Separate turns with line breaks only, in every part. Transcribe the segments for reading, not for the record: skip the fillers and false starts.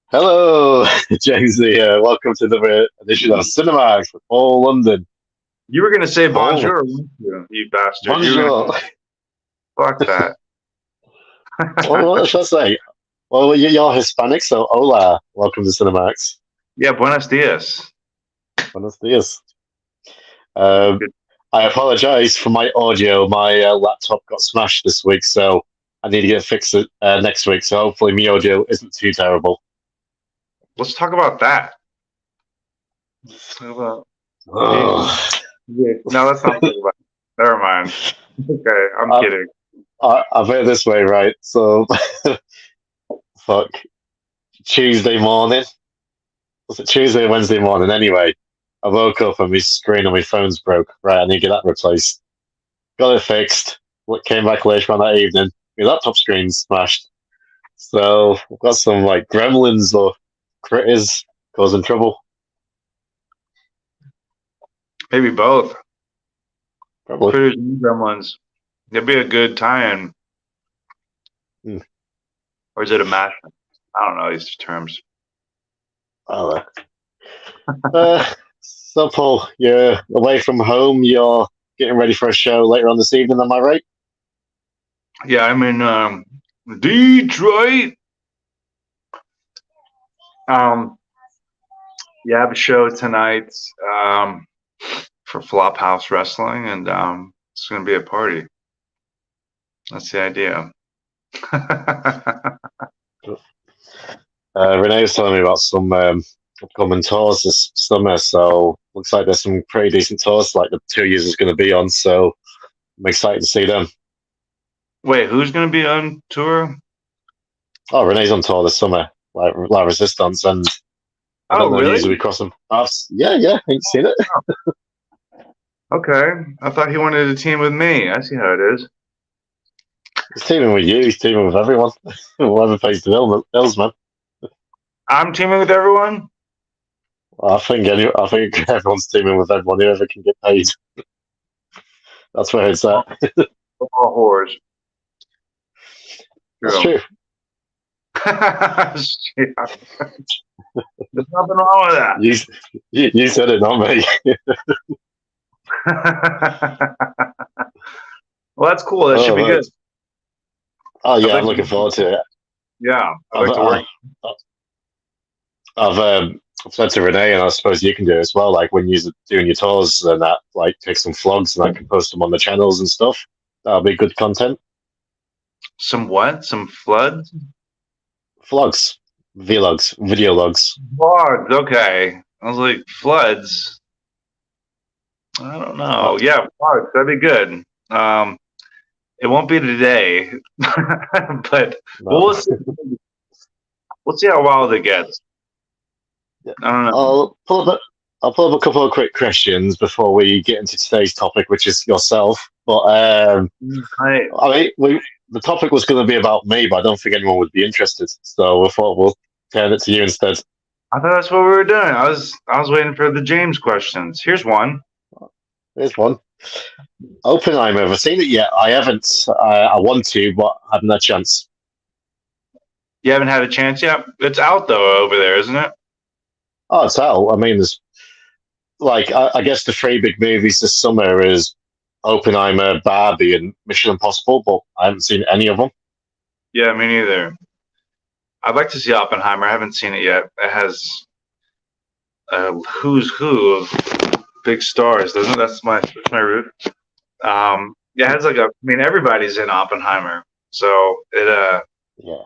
Hello, James here. Welcome to the edition of CineMarks with Paul London.
You were going to say
Paul,
bonjour, weren't you bastard. You were
bonjour.
gonna, fuck that.
What should I say? Well, you're Hispanic, so hola. Welcome to CineMarks.
Yeah, buenos dias.
Buenos dias. I apologize for my audio. My laptop got smashed this week, so I need to get it fixed next week. So hopefully my audio isn't too terrible.
Let's talk about that. Let's talk about...
Oh.
Yeah. No, let's not talk about it. Never mind. Okay, I'm kidding.
I've heard it this way, right? So, fuck. Tuesday morning. Was it Tuesday or Wednesday morning? Anyway, I woke up and my screen on my phone's broke. Right, I need to get that replaced. Got it fixed. Came back later on that evening. My laptop screen's smashed. So, I've got some, like, gremlins or critters causing trouble.
Maybe both.
Probably.
Critters and gremlins. It'd be a good tie-in. Or is it a mash? I don't know these terms.
Oh, so, Paul, you're away from home. You're getting ready for a show later on this evening, am I right?
Yeah, I'm in Detroit. Yeah, I have a show tonight for Flophouse Wrestling, and it's going to be a party. That's the idea.
Renee was telling me about some upcoming tours this summer, so looks like there's some pretty decent tours like the 2 years is going to be on, so I'm excited to see them.
Wait, who's going to be on tour?
Oh, Renee's on tour this summer, like La Resistance, and I don't know
really?
usually cross them paths. Yeah, ain't seen it.
Okay, I thought he wanted to team with me. I see how it is.
He's teaming with you, he's teaming with everyone. Whoever pays the bills, man.
I'm teaming with everyone?
I think everyone's teaming with everyone, whoever can get paid. That's where it's at.
All whores.
That's true.
There's nothing wrong with that.
You said it, not me.
Well, that's cool. That should be good.
Oh yeah, I'm looking forward to it.
Yeah, I'd like to work.
I've said to Renee, and I suppose you can do it as well. Like when you're doing your tours and that, like take some vlogs and I can post them on the channels and stuff. That'll be good content.
Some what? Some floods?
Vlogs, vlogs, video logs.
Vlogs. Okay. I was like floods. I don't know. Yeah, vlogs. That'd be good. It won't be today, but we'll see. We'll see how wild it gets. I don't know.
I'll pull up a couple of quick questions before we get into today's topic, which is yourself. But I mean, the topic was going to be about me, but I don't think anyone would be interested. So I thought we'll turn it to you instead.
I thought that's what we were doing. I was waiting for the James questions. Here's one.
Here's one. Oppenheimer. Have I seen it yet? I haven't. I want to, but I haven't had a chance.
You haven't had a chance yet? It's out though over there, isn't it?
Oh, it's out. I mean, there's like I guess the three big movies this summer is Oppenheimer, Barbie, and Mission Impossible, but I haven't seen any of them.
Yeah, me neither. I'd like to see Oppenheimer. I haven't seen it yet. It has who's who of big stars, doesn't it? That's my route. Yeah, it has like I mean, everybody's in Oppenheimer, so it
yeah.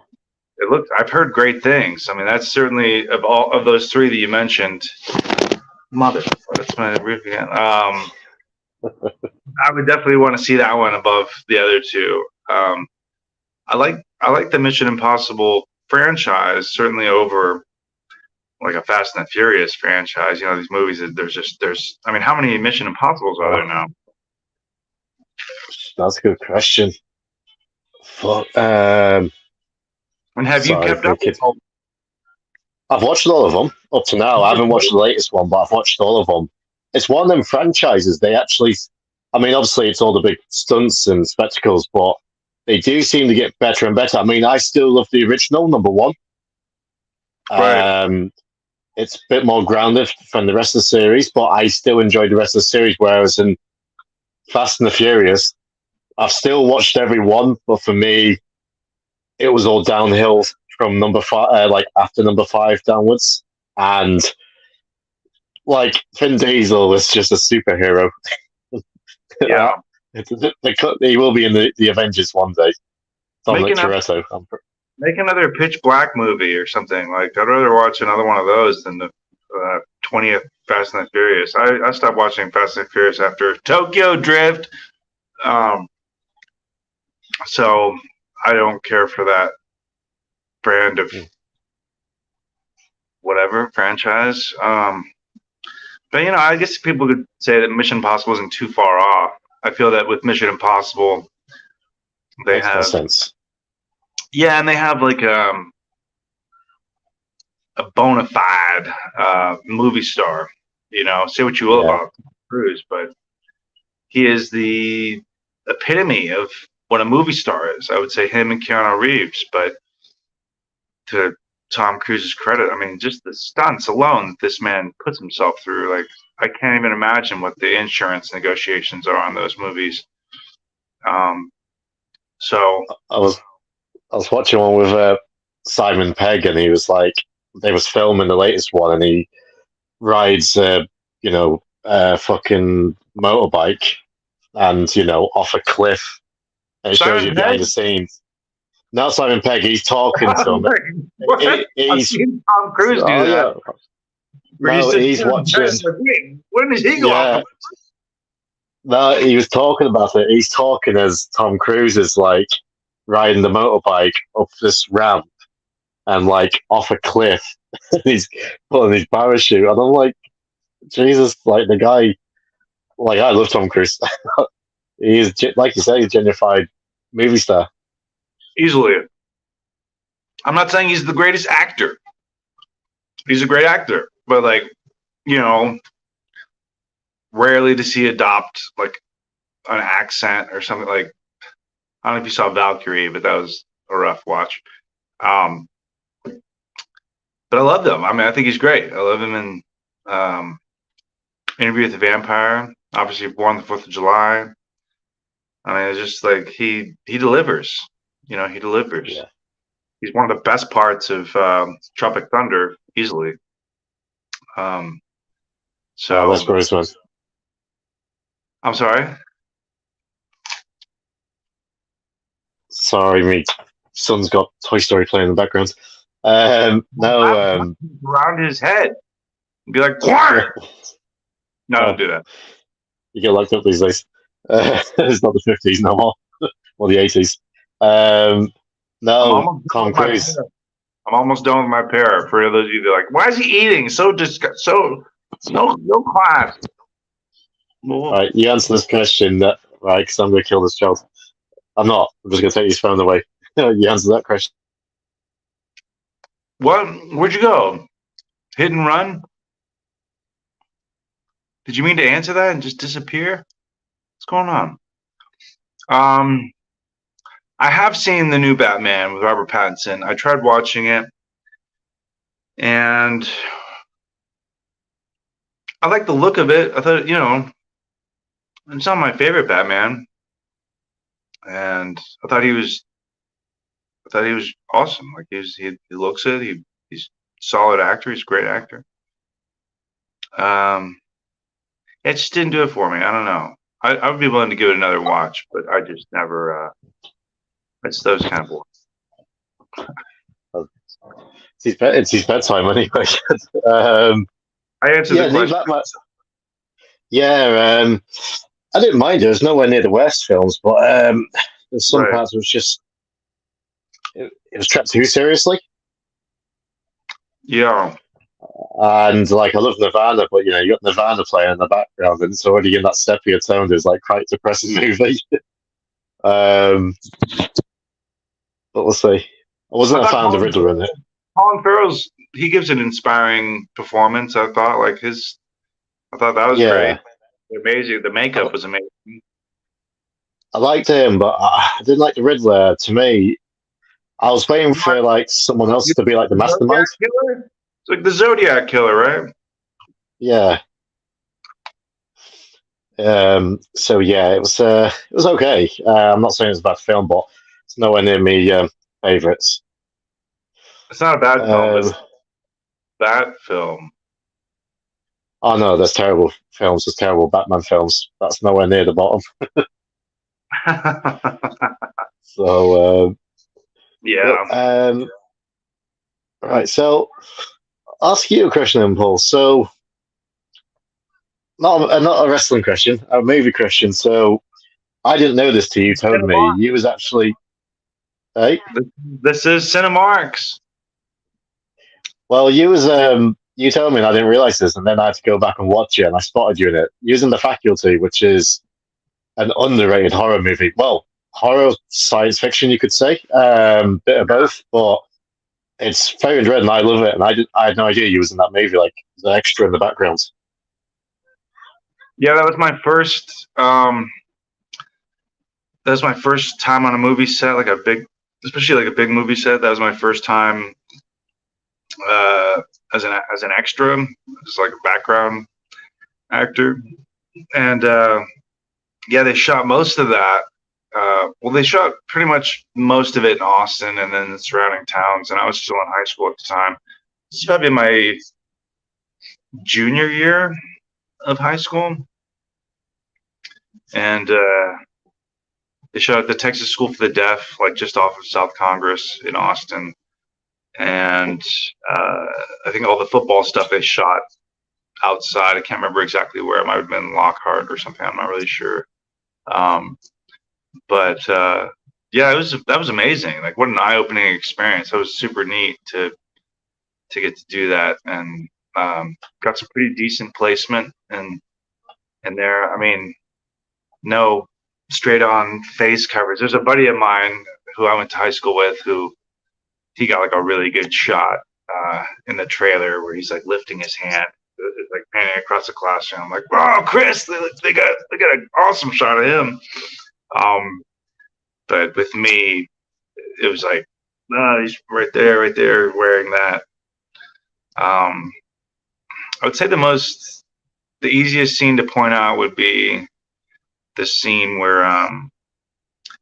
It looked. I've heard great things. I mean, that's certainly of all of those three that you mentioned. Mother, that's my roof again. I would definitely want to see that one above the other two. I like the Mission Impossible franchise certainly over like a Fast and the Furious franchise. You know, these movies that there's. I mean, how many Mission Impossibles are there now?
That's a good question. Fuck.
And have you kept up with all?
I've watched all of them up to now. I haven't watched the latest one, but I've watched all of them. It's one of them franchises. They actually, I mean, obviously it's all the big stunts and spectacles, but they do seem to get better and better. I mean, I still love the original number one.
Right.
It's a bit more grounded from the rest of the series, but I still enjoy the rest of the series. Whereas in Fast and the Furious, I've still watched every one, but for me, it was all downhill from number five, like after number five downwards. And like Vin Diesel was just a superhero.
Yeah.
He will be in the Avengers one day. Dominic Toretto.
Make another Pitch Black movie or something. Like, I'd rather watch another one of those than the 20th Fast and the Furious. I stopped watching Fast and the Furious after Tokyo Drift. So I don't care for that brand of whatever franchise. But, I guess people could say that Mission Impossible isn't too far off. I feel that with Mission Impossible, they
Makes
have
sense.
Yeah, and they have like a bona fide movie star. Say what you will about Tom Cruise, but he is the epitome of what a movie star is. I would say him and Keanu Reeves, but to Tom Cruise's credit, I mean, just the stunts alone that this man puts himself through, like, I can't even imagine what the insurance negotiations are on those movies. So
I was watching one with Simon Pegg, and he was like, they was filming the latest one, and he rides a fucking motorbike, and off a cliff, and it shows you behind the scenes. Not Simon Pegg. He's talking to him.
I've seen Tom Cruise do that.
Yeah. No, he's
watching. When is he go off?
No, he was talking about it. He's talking as Tom Cruise is like riding the motorbike up this ramp and like off a cliff. He's pulling his parachute, and I'm like, Jesus! Like the guy, like I love Tom Cruise. He's like you say, he's a genified movie star.
Easily. I'm not saying he's the greatest actor. He's a great actor, but like, rarely does he adopt like an accent or something. Like, I don't know if you saw Valkyrie, but that was a rough watch. But I love him. I mean, I think he's great. I love him in Interview with the Vampire. Obviously, Born on the 4th of July. I mean, it's just like he delivers. He delivers.
Yeah.
He's one of the best parts of Tropic Thunder, easily. So
that's Bruce one.
I'm sorry.
Sorry, me son's got Toy Story playing in the background.
Around his head, and be like, quiet. No, don't do that.
You get locked up these days. It's not the 50s no more, or the 80s. No, Tom Cruise.
I'm almost done with my pair. For those of you that are like, why is he eating? So no class.
All right, you answer this question, right? Because I'm going to kill this child. I'm not. I'm just going to take his phone away. You answer that question.
What? Where'd you go? Hit and run? Did you mean to answer that and just disappear? What's going on? I have seen the new Batman with Robert Pattinson. I tried watching it, and I like the look of it. I thought, it's not my favorite Batman, and I thought he was awesome. Like he looks it. He's a solid actor. He's a great actor. It just didn't do it for me. I don't know. I would be willing to give it another watch, but I just never. It's those kind of books.
It's his bedtime anyway.
I answered the question.
I didn't mind it. It was nowhere near the worst films, but there's some parts was just it was trapped too seriously.
Yeah.
And like I love Nirvana, but you got Nirvana playing in the background, and it's already in that steppier tone. It's like quite a depressing movie. But we'll see. I wasn't a fan of the Riddler in it.
Colin Farrell's he gives an inspiring performance. I thought I thought that was great. Amazing. The makeup was amazing.
I liked him, but I didn't like the Riddler. To me, I was waiting for like someone else to be like the
Zodiac
mastermind.
Killer? It's like the Zodiac Killer, right?
Yeah. So yeah, it was okay. I'm not saying it's a bad film, but it's nowhere near me favorites.
It's not a bad film, but
Um,
it's that film.
oh no, there's terrible films. There's terrible Batman films. That's nowhere near the bottom. So
Yeah.
yep. Right. So I'll ask you a question, then, Paul. So not a wrestling question, a movie question. So I didn't know this till you told me.
Cinemarks.
You was actually, hey,
This is Cinemarks.
well, you told me and I didn't realize this, and then I had to go back and watch it, and I spotted you in it using The Faculty, which is an underrated horror movie. Well, horror science fiction, you could say, bit of both, but it's very underrated, and I love it. And I had no idea you was in that movie, like the extra in the background.
Yeah, that was my first. That was my first time on a movie set, like a big, especially like a big movie set. That was my first time as an extra, as like a background actor, and yeah, they shot most of that. Well, they shot pretty much most of it in Austin and then the surrounding towns. And I was still in high school at the time. This is probably my junior year of high school, and they shot at the Texas School for the Deaf, like just off of South Congress in Austin. And I think all the football stuff they shot outside. I can't remember exactly where. It might have been Lockhart or something. I'm not really sure. But yeah, that was amazing. Like, what an eye-opening experience. That was super neat to get to do that, and got some pretty decent placement and there. I mean, no straight-on face coverage. There's a buddy of mine who I went to high school with who he got like a really good shot in the trailer where he's like lifting his hand. It's like panning across the classroom. I'm like, wow, Chris, they got an awesome shot of him. But with me, it was like, no, he's right there, wearing that. I would say the easiest scene to point out would be the scene where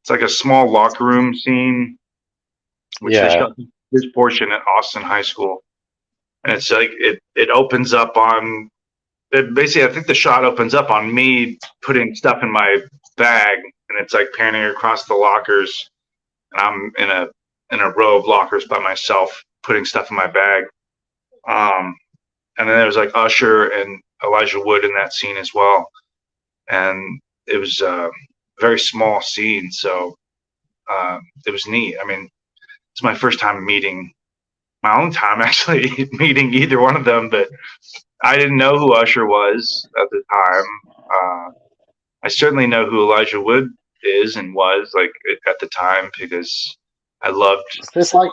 it's like a small locker room scene, which they shot this portion at Austin High School, and it's like it opens up on. Basically, I think the shot opens up on me putting stuff in my bag, and it's like panning across the lockers, and I'm in a row of lockers by myself putting stuff in my bag. And then there was like Usher and Elijah Wood in that scene as well, and it was a very small scene, so it was neat. I mean, it's my first time my only time actually meeting either one of them, but I didn't know who Usher was at the time. I certainly know who Elijah Wood is and was like at the time because I loved.
This like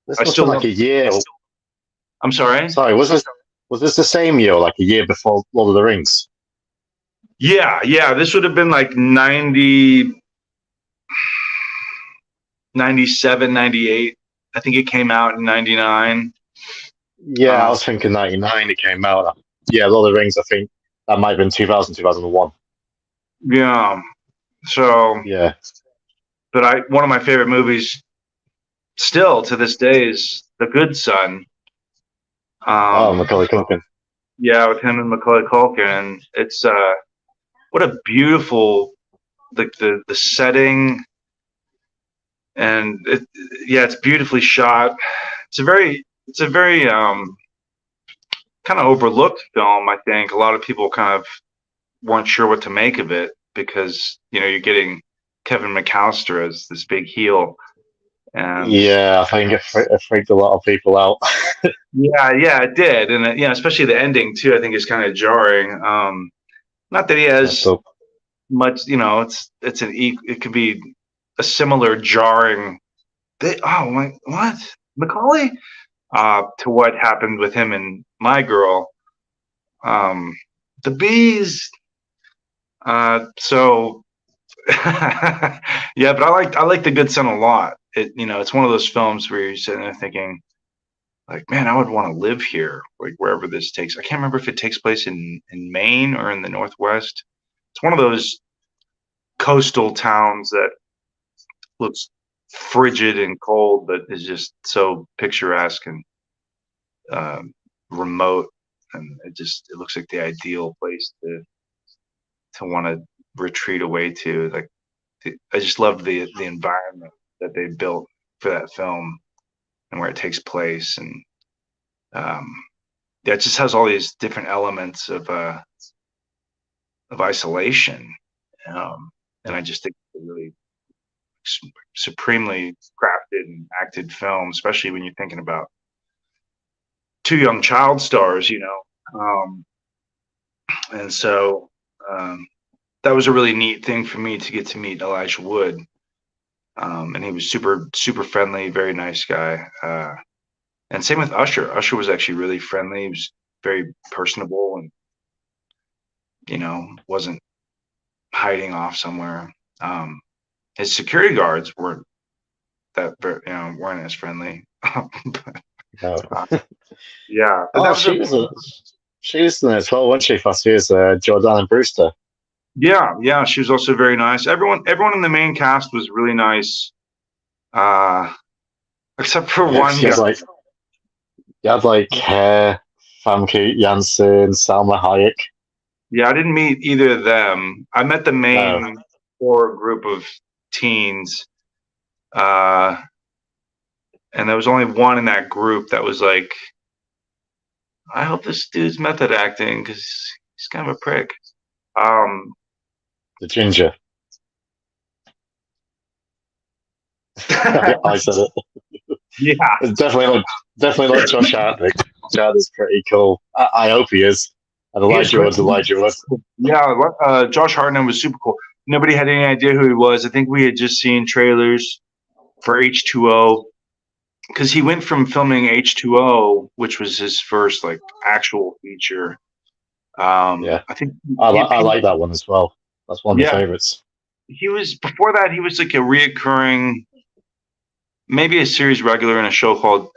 this
I
was
still
like a year.
I'm sorry.
Sorry, was this the same year, like a year before Lord of the Rings?
Yeah. This would have been like 90, 97, 98. I think it came out in 99.
Yeah, I was thinking 99 it came out. Yeah, Lord of the Rings, I think that might have been 2000, 2001.
Yeah. So,
Yeah.
but one of my favorite movies still to this day is The Good Son.
Macaulay Culkin.
Yeah, with him and Macaulay Culkin. And it's what a beautiful the setting, and it's beautifully shot. It's a very kind of overlooked film. I think a lot of people kind of weren't sure what to make of it because you're getting Kevin McAllister as this big heel, and
yeah, I think it freaked a lot of people out.
yeah, it did, and especially the ending too. I think is kind of jarring. Not that he has much, it could be a similar jarring. What Macaulay? To what happened with him and My Girl, the Bees. So Yeah, but I like The Good Son a lot. It's one of those films where you're sitting there thinking, like, man, I would want to live here, like wherever this takes. I can't remember if it takes place in Maine or in the Northwest. It's one of those coastal towns that looks frigid and cold, but is just so picturesque and remote, and it looks like the ideal place to want to retreat away to. Like, I just loved the environment that they built for that film and where it takes place, and yeah, it just has all these different elements of isolation, and I just think it's a really supremely crafted and acted film, especially when you're thinking about two young child stars, and so that was a really neat thing for me to get to meet Elijah Wood, and he was super super friendly, very nice guy, and same with Usher. Usher was actually really friendly. He was very personable, and wasn't hiding off somewhere. His security guards weren't weren't as friendly.
No.
Yeah, but
Oh, she was in it as well, wasn't she? Last year's Jordan Brewster.
Yeah, she was also very nice. Everyone in the main cast was really nice, except for one guy.
You had Famke Janssen, Salma Hayek.
Yeah, I didn't meet either of them. I met the main core group of teens, and there was only one in that group that was like, I hope this dude's method acting because he's kind of a prick.
The ginger. I said it.
Yeah,
it's definitely not Josh Hartnett. Josh is pretty cool. I hope he is. And Elijah Wood.
Yeah, Josh Hartnett was super cool. Nobody had any idea who he was. I think we had just seen trailers for H2O, because he went from filming H2O, which was his first like actual feature.
Yeah,
I think
I like that one as well. That's one of my favorites.
Before that, he was like a reoccurring, maybe a series regular in a short-lived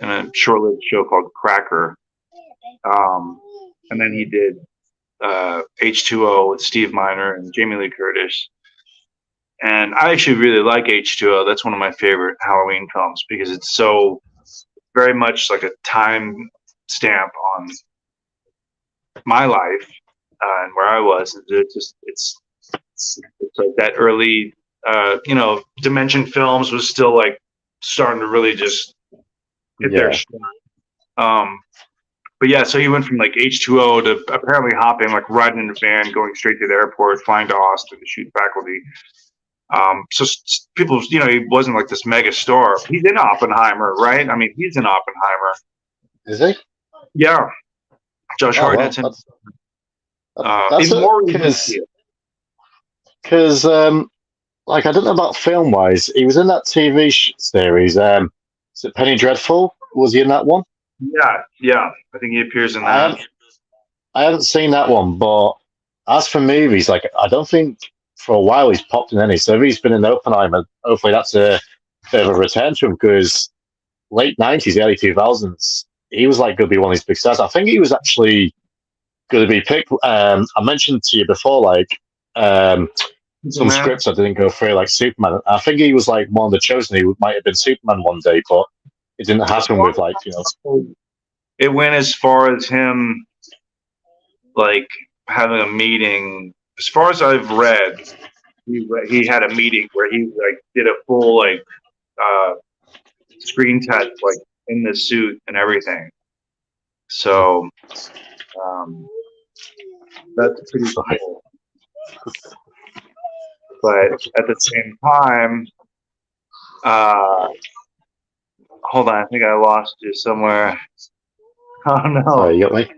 show called Cracker. And then he did H2O with Steve Miner and Jamie Lee Curtis. And I actually really like H2O. That's one of my favorite Halloween films because it's so very much like a time stamp on my life and where I was. It's like that early, Dimension Films was still like starting to really just hit their stride. But yeah, so he went from like H2O to apparently hopping, like riding in a van, going straight to the airport, flying to Austin to shoot Faculty. So people, he wasn't like this mega star. He's in Oppenheimer, right? I mean, he's in Oppenheimer.
Is he?
Yeah. Josh Hartnett's in.
That's more because, I don't know about film-wise. He was in that TV series. Is it Penny Dreadful? Was he in that one?
Yeah. I think he appears in that.
I haven't seen that one, but as for movies, I don't think for a while he's popped in any. So if he's been in Oppenheimer, hopefully that's a bit of a return to him, because late 90s, early 2000s, he was going to be one of these big stars. I think he was actually going to be picked. I mentioned to you before, some scripts I didn't go through, like Superman. I think he was one of the chosen. He might have been Superman one day, but it didn't happen with
It went as far as him having a meeting. As far as I've read, he had a meeting where he did a full screen test in the suit and everything. So that's pretty cool. But at the same time, hold on, I think I lost you somewhere. Oh no!
Sorry, you got me?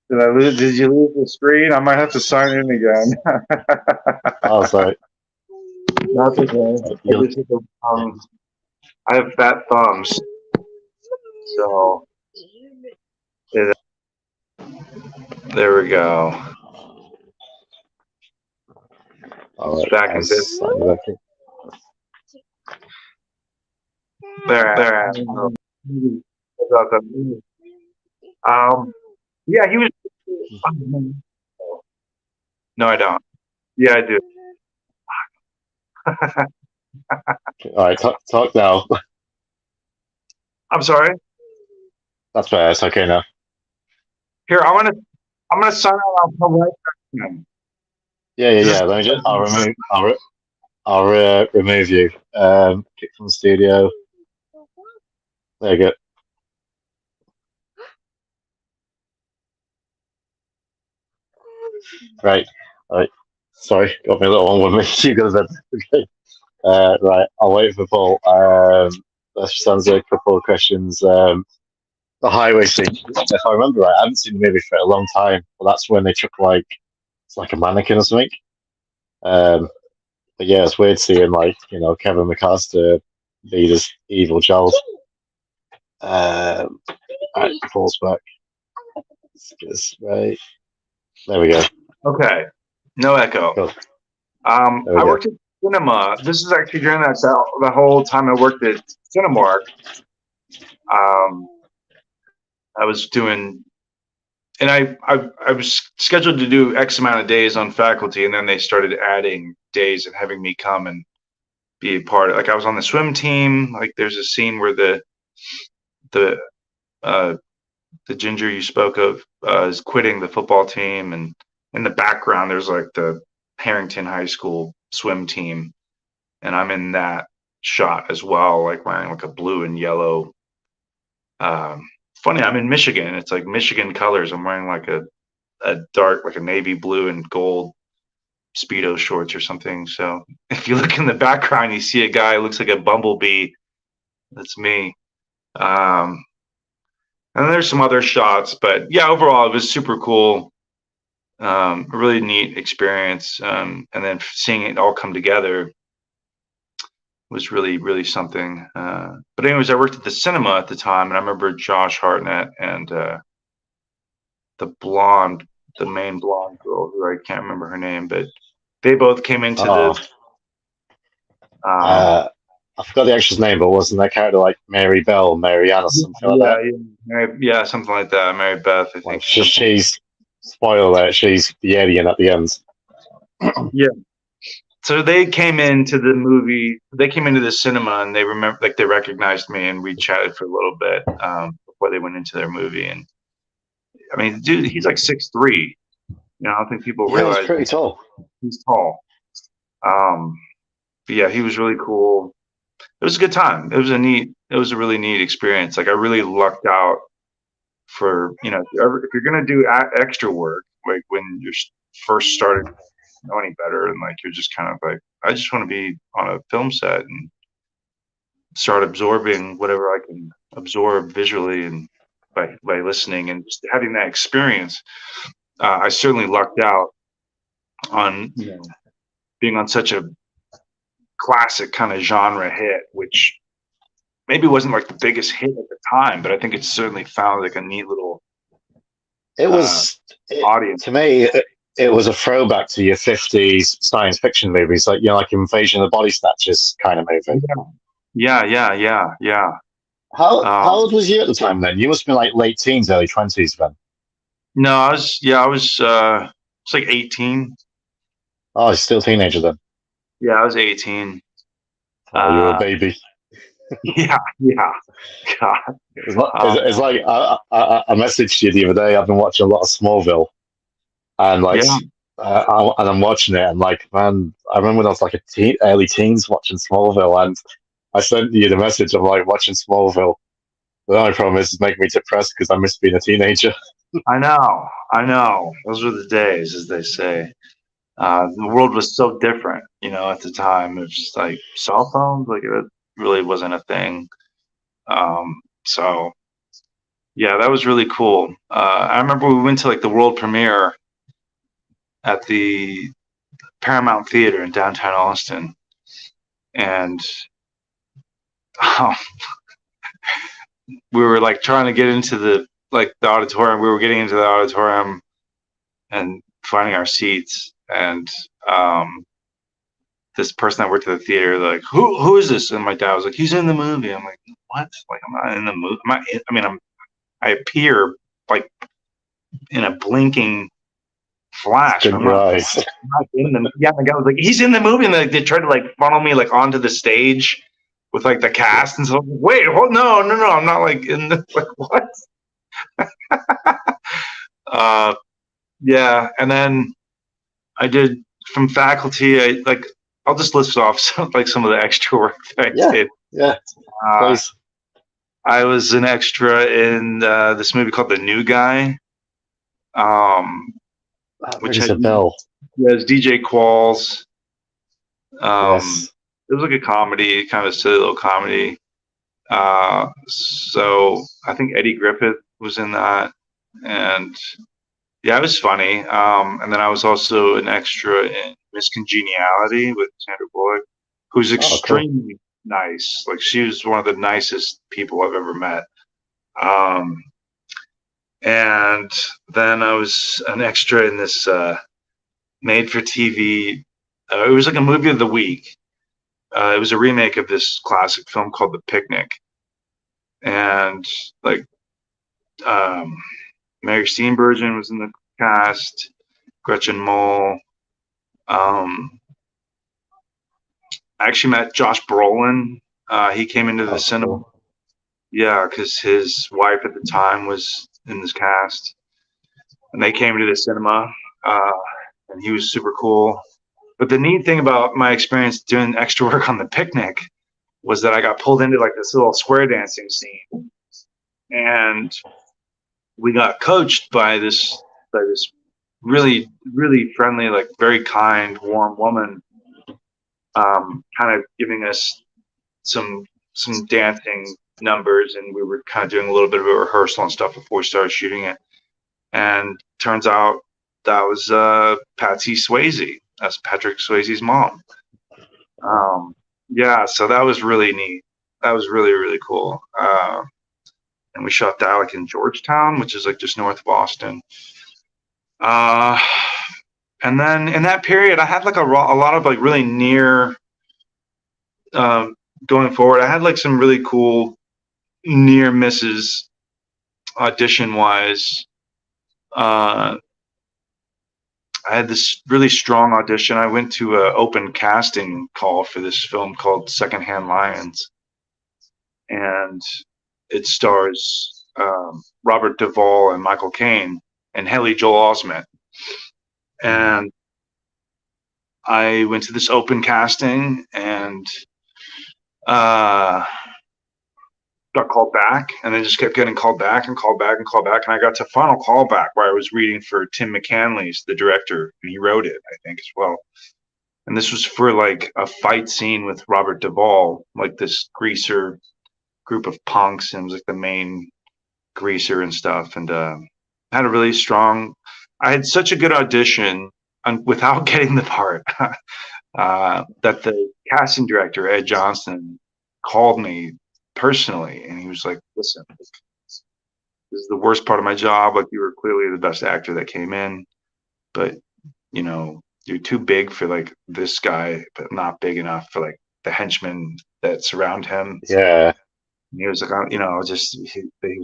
Did you lose the screen? I might have to sign in again.
Oh, sorry.
That's okay. I have fat thumbs, so there we go.
All
It's
right.
back in business.
How's that working?
There. Yeah, he was. No, I don't. Yeah, I do.
All right. Talk now.
I'm sorry.
That's better. It's okay now.
Here, I'm gonna sign out. I'll come right back.
Yeah. Let me just. I'll remove you. Kick from the studio. There you go. Right. All right. Sorry, got me a little one with me. You go to bed. Okay. Right. I'll wait for Paul. That sounds like a couple of questions. The highway scene. If I remember right, I haven't seen the movie for a long time. But that's when they took it's like a mannequin or something. But yeah, it's weird seeing Kevin McAllister be this evil child. Right, Paul's back. Let's get this right. There we go.
Okay. No echo.
Cool.
I worked at cinema. This is actually during the whole time I worked at CineMark. I was doing, and I was scheduled to do X amount of days on faculty, and then they started adding days and having me come and be a part of. Like I was on the swim team. Like there's a scene where the ginger you spoke of is quitting the football team, and in the background there's like the Harrington High School swim team, and I'm in that shot as well, like wearing like a blue and yellow. Funny, I'm in Michigan. It's like Michigan colors. I'm wearing like a dark, like a navy blue and gold Speedo shorts or something. So if you look in the background, you see a guy who looks like a bumblebee. That's me. And there's some other shots, but yeah, overall it was super cool. A really neat experience. And then seeing it all come together was really, really something. But anyways, I worked at the cinema at the time, and I remember Josh Hartnett and the main blonde girl, who I can't remember her name, but they both came into
I forgot the actress name, but wasn't that character like Mary Bell, Mary Ann, or something like that?
Yeah, something like that. Mary Beth, I think.
She's spoiler alert. She's the alien at the end.
Yeah. So they came into the movie. They came into the cinema, and they recognized me, and we chatted for a little bit before they went into their movie. And I mean, dude, he's like 6'3". I don't think people realize
he's pretty tall.
He's tall. But yeah, he was really cool. It was a good time. It was a really neat experience. Like I really lucked out for, if you're going to do extra work, like when you're first started know any better, and like you're just kind of like, I just want to be on a film set and start absorbing whatever I can absorb visually and by listening and just having that experience. I certainly lucked out on being on such a classic kind of genre hit, which maybe wasn't like the biggest hit at the time, but I think it certainly found like a neat little audience.
To me, it was a throwback to your 50s science fiction movies, like Invasion of the Body Snatchers kind of movie.
Yeah.
How old was you at the time then? You must have been like late teens, early 20s then.
No, I was like 18.
Oh, you're still a teenager then.
Yeah, I was 18.
Oh, you were a baby.
Yeah. God.
It's like I messaged you the other day. I've been watching a lot of Smallville, and I'm watching it, and like, man, I remember when I was like early teens watching Smallville, and I sent you the message of like watching Smallville. The only problem is it's making me depressed because I miss being a teenager.
I know. Those were the days, as they say. The world was so different, at the time. It was just like cell phones, like it really wasn't a thing. So yeah, that was really cool. I remember we went to like the world premiere at the Paramount Theater in downtown Austin, and we were like trying to get into the auditorium. We were getting into the auditorium and finding our seats, and this person that worked at the theater, they're like, who is this? And my dad was like, he's in the movie. I'm like, what? Like, I'm not in the movie. I appear like in a blinking flash.
Squint your eyes.
I'm not in the. Yeah, the guy was like, he's in the movie, and like they tried to like funnel me like onto the stage with like the cast, and so wait, no, I'm not like in the like what? Yeah, and then I did from faculty. I'll just list off some of the extra work that I did.
Yeah, please.
I was an extra in this movie called The New Guy. Which
has a bell.
Has DJ Qualls.
Yes.
It was like a comedy, kind of a silly little comedy. So I think Eddie Griffith was in that, and yeah, it was funny. And then I was also an extra in Miss Congeniality with Sandra Bullock, who's extremely nice. Like, she was one of the nicest people I've ever met. And then I was an extra in this made-for-TV. It was like a movie of the week. It was a remake of this classic film called The Picnic, and like Mary Steenburgen was in the cast, Gretchen Mol. I actually met Josh Brolin. He came into the cinema. Cool. Yeah, because his wife at the time was in this cast, and they came to the cinema, and he was super cool. But the neat thing about my experience doing extra work on The Picnic was that I got pulled into like this little square dancing scene, and we got coached by this really, really friendly, like very kind, warm woman, kind of giving us some dancing numbers, and we were kind of doing a little bit of a rehearsal and stuff before we started shooting it. And turns out that was Patsy Swayze. That's Patrick Swayze's mom. Yeah, so that was really neat. That was really, really cool. And we shot that like in Georgetown, which is like just north of Boston. And then in that period, I had like a lot of like really near going forward. I had like some really cool near misses audition wise. I had this really strong audition. I went to an open casting call for this film called Secondhand Lions, and it stars Robert Duvall and Michael Caine and Haley Joel Osment. And I went to this open casting and got called back, and then just kept getting called back and called back and called back. And I got to final callback where I was reading for Tim McCanley's, the director, and he wrote it, I think, as well. And this was for like a fight scene with Robert Duvall, like this greaser group of punks, and was like the main greaser and stuff. And had a really strong. I had such a good audition without getting the part that the casting director, Ed Johnson, called me personally, and he was like, listen, this is the worst part of my job. Like, you were clearly the best actor that came in, but you know, you're too big for like this guy, but not big enough for like the henchmen that surround him.
Yeah.
And he was like, he was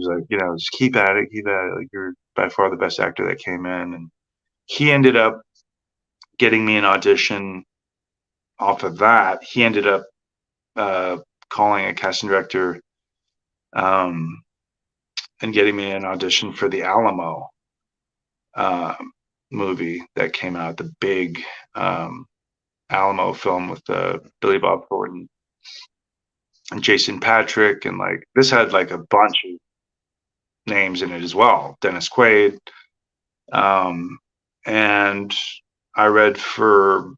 like, just keep at it. Like, you're by far the best actor that came in. And he ended up getting me an audition off of that. He ended up calling a casting director and getting me an audition for the Alamo movie that came out, the big Alamo film with Billy Bob Thornton and Jason Patrick, and like this had like a bunch of names in it as well, Dennis Quaid, and I read for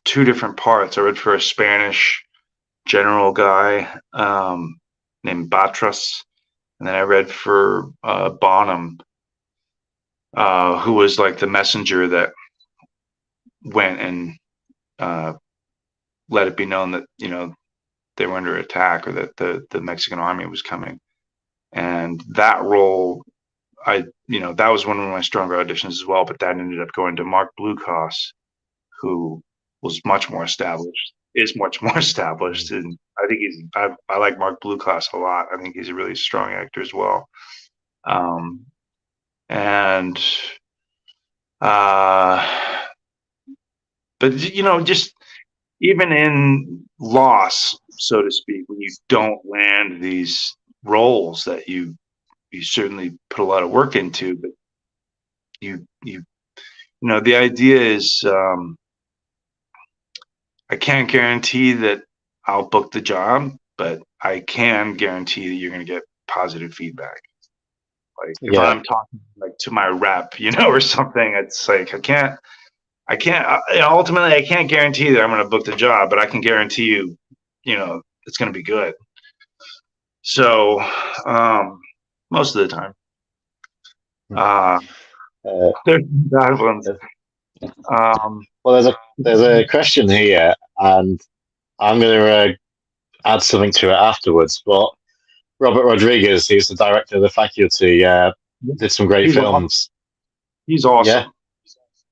2 different parts. I read for a Spanish general guy named Batras, and then I read for Bonham, who was like the messenger that went and let it be known that they were under attack, or that the Mexican army was coming. And that role, that was one of my stronger auditions as well. But that ended up going to Mark Bluecross, who was much more established. Is much more established, and I think I like Mark Blueclass a lot. I think he's a really strong actor as well. And but just even in loss, so to speak, when you don't land these roles that you certainly put a lot of work into, but the idea is, I can't guarantee that I'll book the job, but I can guarantee that you're going to get positive feedback. Like if I'm talking like to my rep, or something, it's like ultimately I can't guarantee that I'm going to book the job, but I can guarantee you, it's going to be good. So, most of the time, there's bad ones.
Well, there's a question here, and I'm going to add something to it afterwards. But Robert Rodriguez, he's the director of The Faculty, did some great films.
He's awesome.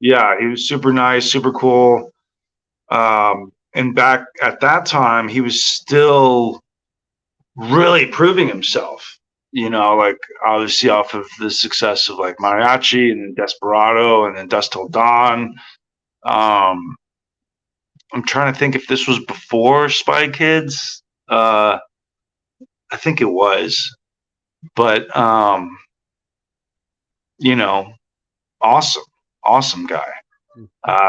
Yeah, he was super nice, super cool. And back at that time, he was still really proving himself. Like obviously off of the success of like Mariachi and then Desperado and then Dusk Till Dawn. I'm trying to think if this was before Spy Kids. I think it was, but awesome guy,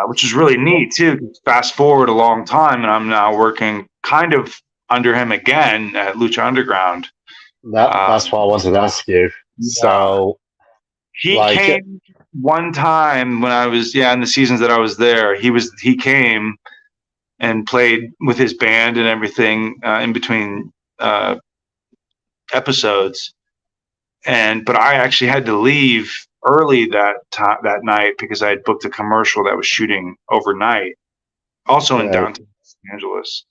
which is really neat too. Fast forward a long time, and I'm now working kind of under him again at Lucha Underground.
That's what I wanted to ask you. Yeah. So
he came one time when I was in the seasons that I was there. He came and played with his band and everything in between episodes, but I actually had to leave early that night because I had booked a commercial that was shooting overnight, also in downtown Los Angeles.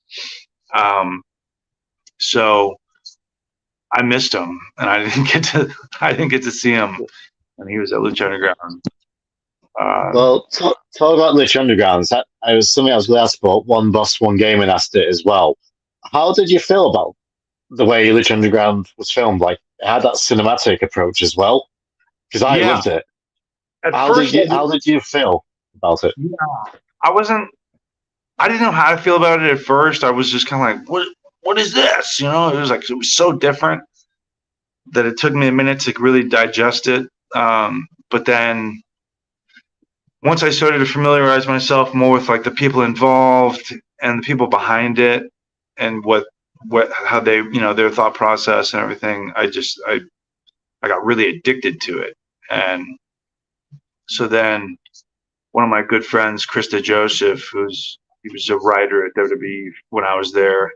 So I missed him, and I didn't get to see him when he was at Lucha Underground.
Well, talk about Lucha Underground. I was something I was going to ask about. One Boss, One Gaming asked it as well. How did you feel about the way Lucha Underground was filmed? Like, it had that cinematic approach as well, because I loved it. How did you feel about it?
Yeah, I didn't know how to feel about it at first. I was just kind of like, what is this? It was so different that it took me a minute to really digest it. But then once I started to familiarize myself more with like the people involved and the people behind it and how they, their thought process and everything, I got really addicted to it. And so then one of my good friends, Krista Joseph, he was a writer at WWE when I was there.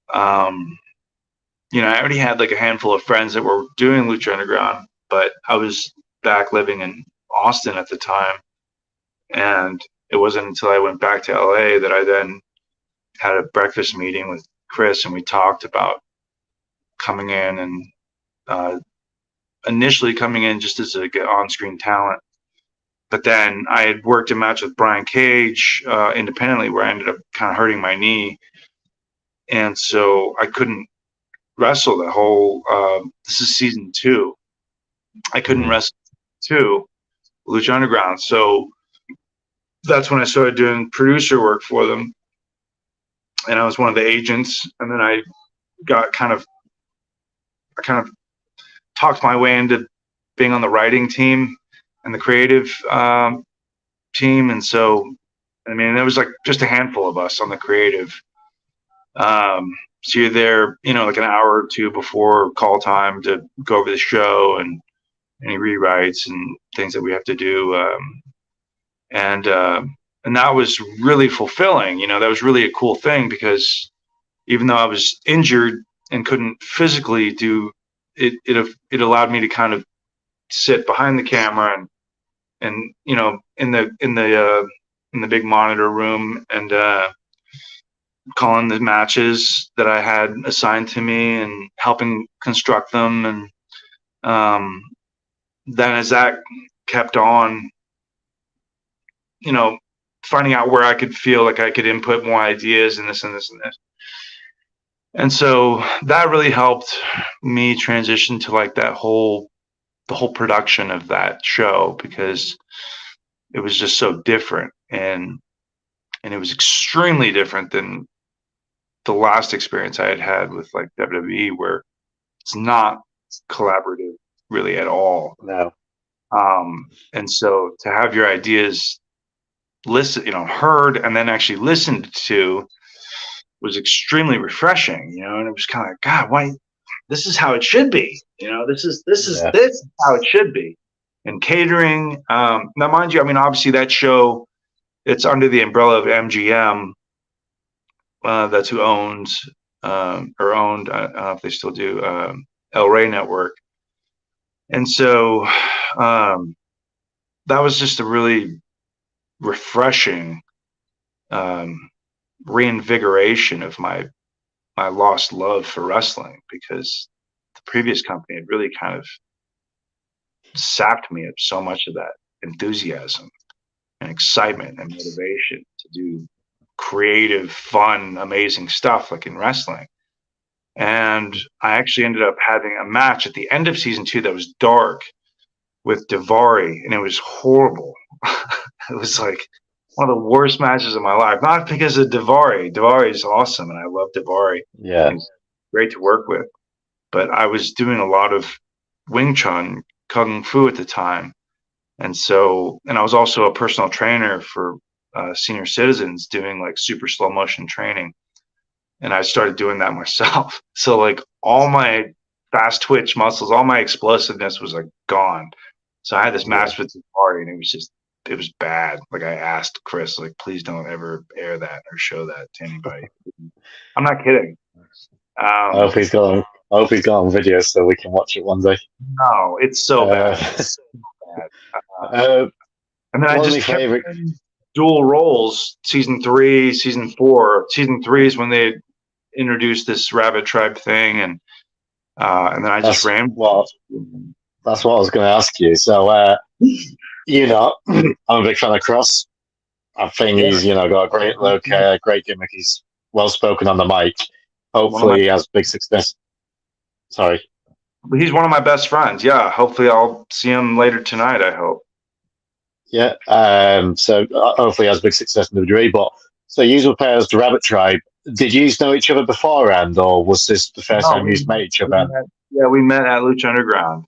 I already had like a handful of friends that were doing Lucha Underground, but I was back living in Austin at the time. And it wasn't until I went back to LA that I then had a breakfast meeting with Chris, and we talked about coming in and initially coming in just as a on-screen talent. But then I had worked a match with Brian Cage independently where I ended up kind of hurting my knee. And so I couldn't wrestle the whole, this is season 2. I couldn't wrestle 2, Lucha Underground. So that's when I started doing producer work for them. And I was one of the agents. And then I kind of talked my way into being on the writing team and the creative team. And so, I mean, there was like just a handful of us on the creative. So you're there, like an hour or two before call time to go over the show and any rewrites and things that we have to do. And that was really fulfilling. That was really a cool thing because even though I was injured and couldn't physically do it, it allowed me to kind of sit behind the camera and in the big monitor room and calling the matches that I had assigned to me and helping construct them. And then as that kept on, finding out where I could feel like I could input more ideas and this and this and this. And so that really helped me transition to like the whole production of that show, because it was just so different, and it was extremely different than the last experience I had with like WWE, where it's not collaborative really at all.
No.
And so to have your ideas heard and then actually listened to was extremely refreshing, and it was kind of like, God, why? This is how it should be. This is how it should be. And catering. Now, mind you, I mean, obviously that show, it's under the umbrella of MGM. That's who owns I don't know if they still do, El Rey Network. And so that was just a really refreshing reinvigoration of my lost love for wrestling, because the previous company had really kind of sapped me of so much of that enthusiasm and excitement and motivation to do creative, fun, amazing stuff like in wrestling. And I actually ended up having a match at the end of season 2 that was dark with Daivari, and it was horrible. It was like one of the worst matches of my life. Not because of Daivari. Daivari is awesome, and I love Daivari.
Yeah.
He's great to work with. But I was doing a lot of Wing Chun, Kung Fu at the time. And I was also a personal trainer for senior citizens, doing like super slow motion training. And I started doing that myself. So like all my fast twitch muscles, all my explosiveness was like gone. So I had this match with Daivari, and it was bad. Like I asked Chris, like, please don't ever air that or show that to anybody. I'm not kidding.
I hope he's got on video so we can watch it one day.
No, it's so bad. It's so bad. And then I just kept dual roles. Season 3, season 4. Season 3 is when they introduced this Rabbit Tribe thing, and then I just ran.
Well, that's what I was going to ask you. So, I'm a big fan of Cross. I think he's, got a great look, great gimmick. He's well spoken on the mic. Hopefully, he has big success. Sorry.
He's one of my best friends. Yeah. Hopefully, I'll see him later tonight, I hope.
Yeah. So hopefully, he has big success in the WWE. But so you were paired as the Rabbit Tribe. Did you know each other beforehand, or was this the first time you met each other?
We met at Lucha Underground.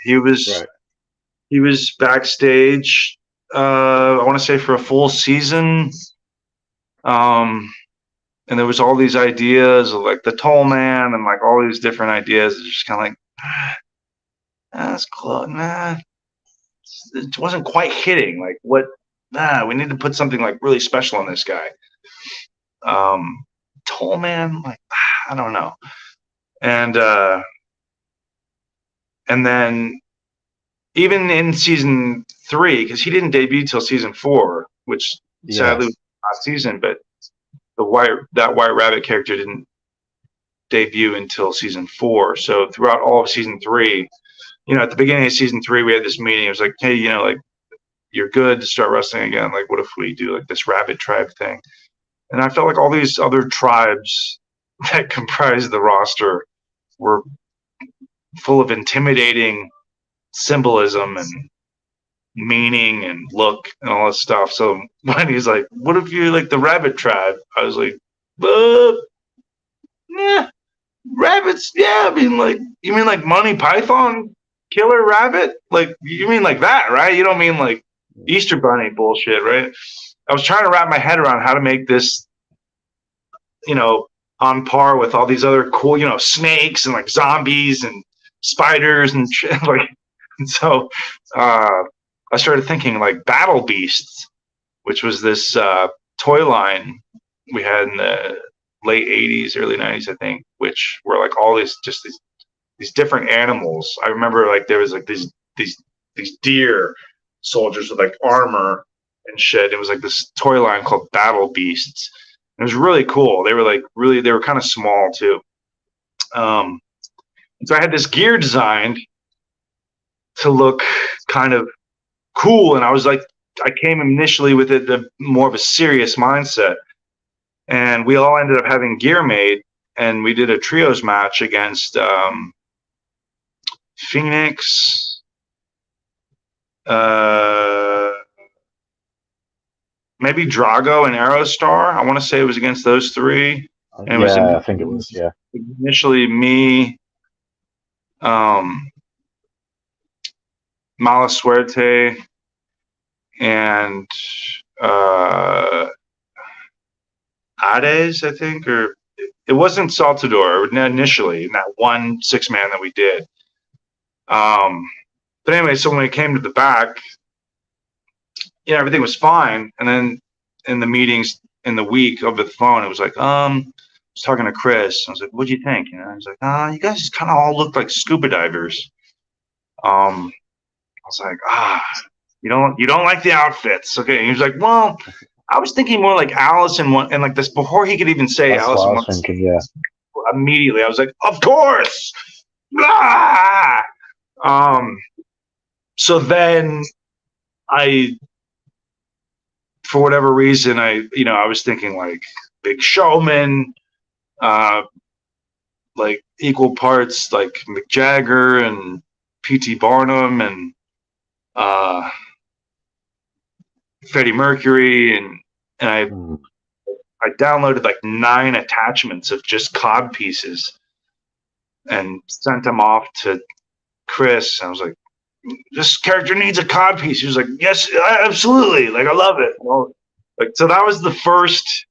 He was backstage. I want to say for a full season. And there was all these ideas of like the Toll Man and like all these different ideas. It's just kind of like, that's close. Nah, it wasn't quite hitting. Like what? We need to put something like really special on this guy. Toll Man, like I don't know. And then even in season 3, because he didn't debut till season 4, which sadly was last season, but that White Rabbit character didn't debut until season 4. So throughout all of season 3, at the beginning of season 3, we had this meeting. It was like, hey, like you're good to start wrestling again. Like, what if we do like this Rabbit Tribe thing? And I felt like all these other tribes that comprised the roster were full of intimidating symbolism and meaning and look and all this stuff. So when he's like, what if you like the Rabbit Tribe? I was like, rabbits, yeah. I mean, like, you mean like Monty Python Killer Rabbit? Like, you mean like that, right? You don't mean like Easter Bunny bullshit, right? I was trying to wrap my head around how to make this, on par with all these other cool, snakes and like zombies and spiders and shit. Like, and so I started thinking like Battle Beasts, which was this toy line we had in the late 80s, early 90s, I think, which were like all these different animals. I remember like there was like these deer soldiers with like armor and shit. It was like this toy line called Battle Beasts. It was really cool. They were kind of small too. And so I had this gear designed to look kind of cool, and I was like I came initially with more of a serious mindset, and we all ended up having gear made, and we did a trios match against Phoenix, maybe Drago and Aerostar. I want to say it was against those three. And it was
I think it was. Yeah,
initially me, Mala Suerte, and Ades, I think, or it wasn't Saltador initially in that one 6-man that we did. But anyway, so when it came to the back, everything was fine. And then in the meetings in the week over the phone, it was like, I was talking to Chris. I was like, "What do you think?" I was like, "You guys kind of all look like scuba divers." I was like, you don't like the outfits, okay? And he was like, "Well, I was thinking more like Alice in one," and like this before he could even say
that's
Alice
what
in
I was
one.
thinking. Yeah.
Immediately, I was like, "Of course!" Ah! So then for whatever reason, I was thinking like Big Showman, like equal parts like Mick Jagger and P.T. Barnum and Freddie Mercury, and I downloaded like 9 attachments of just cod pieces and sent them off to Chris. I was like, "This character needs a cod piece." He was like, "Yes, absolutely. Like, I love it." Well, like, so that was the first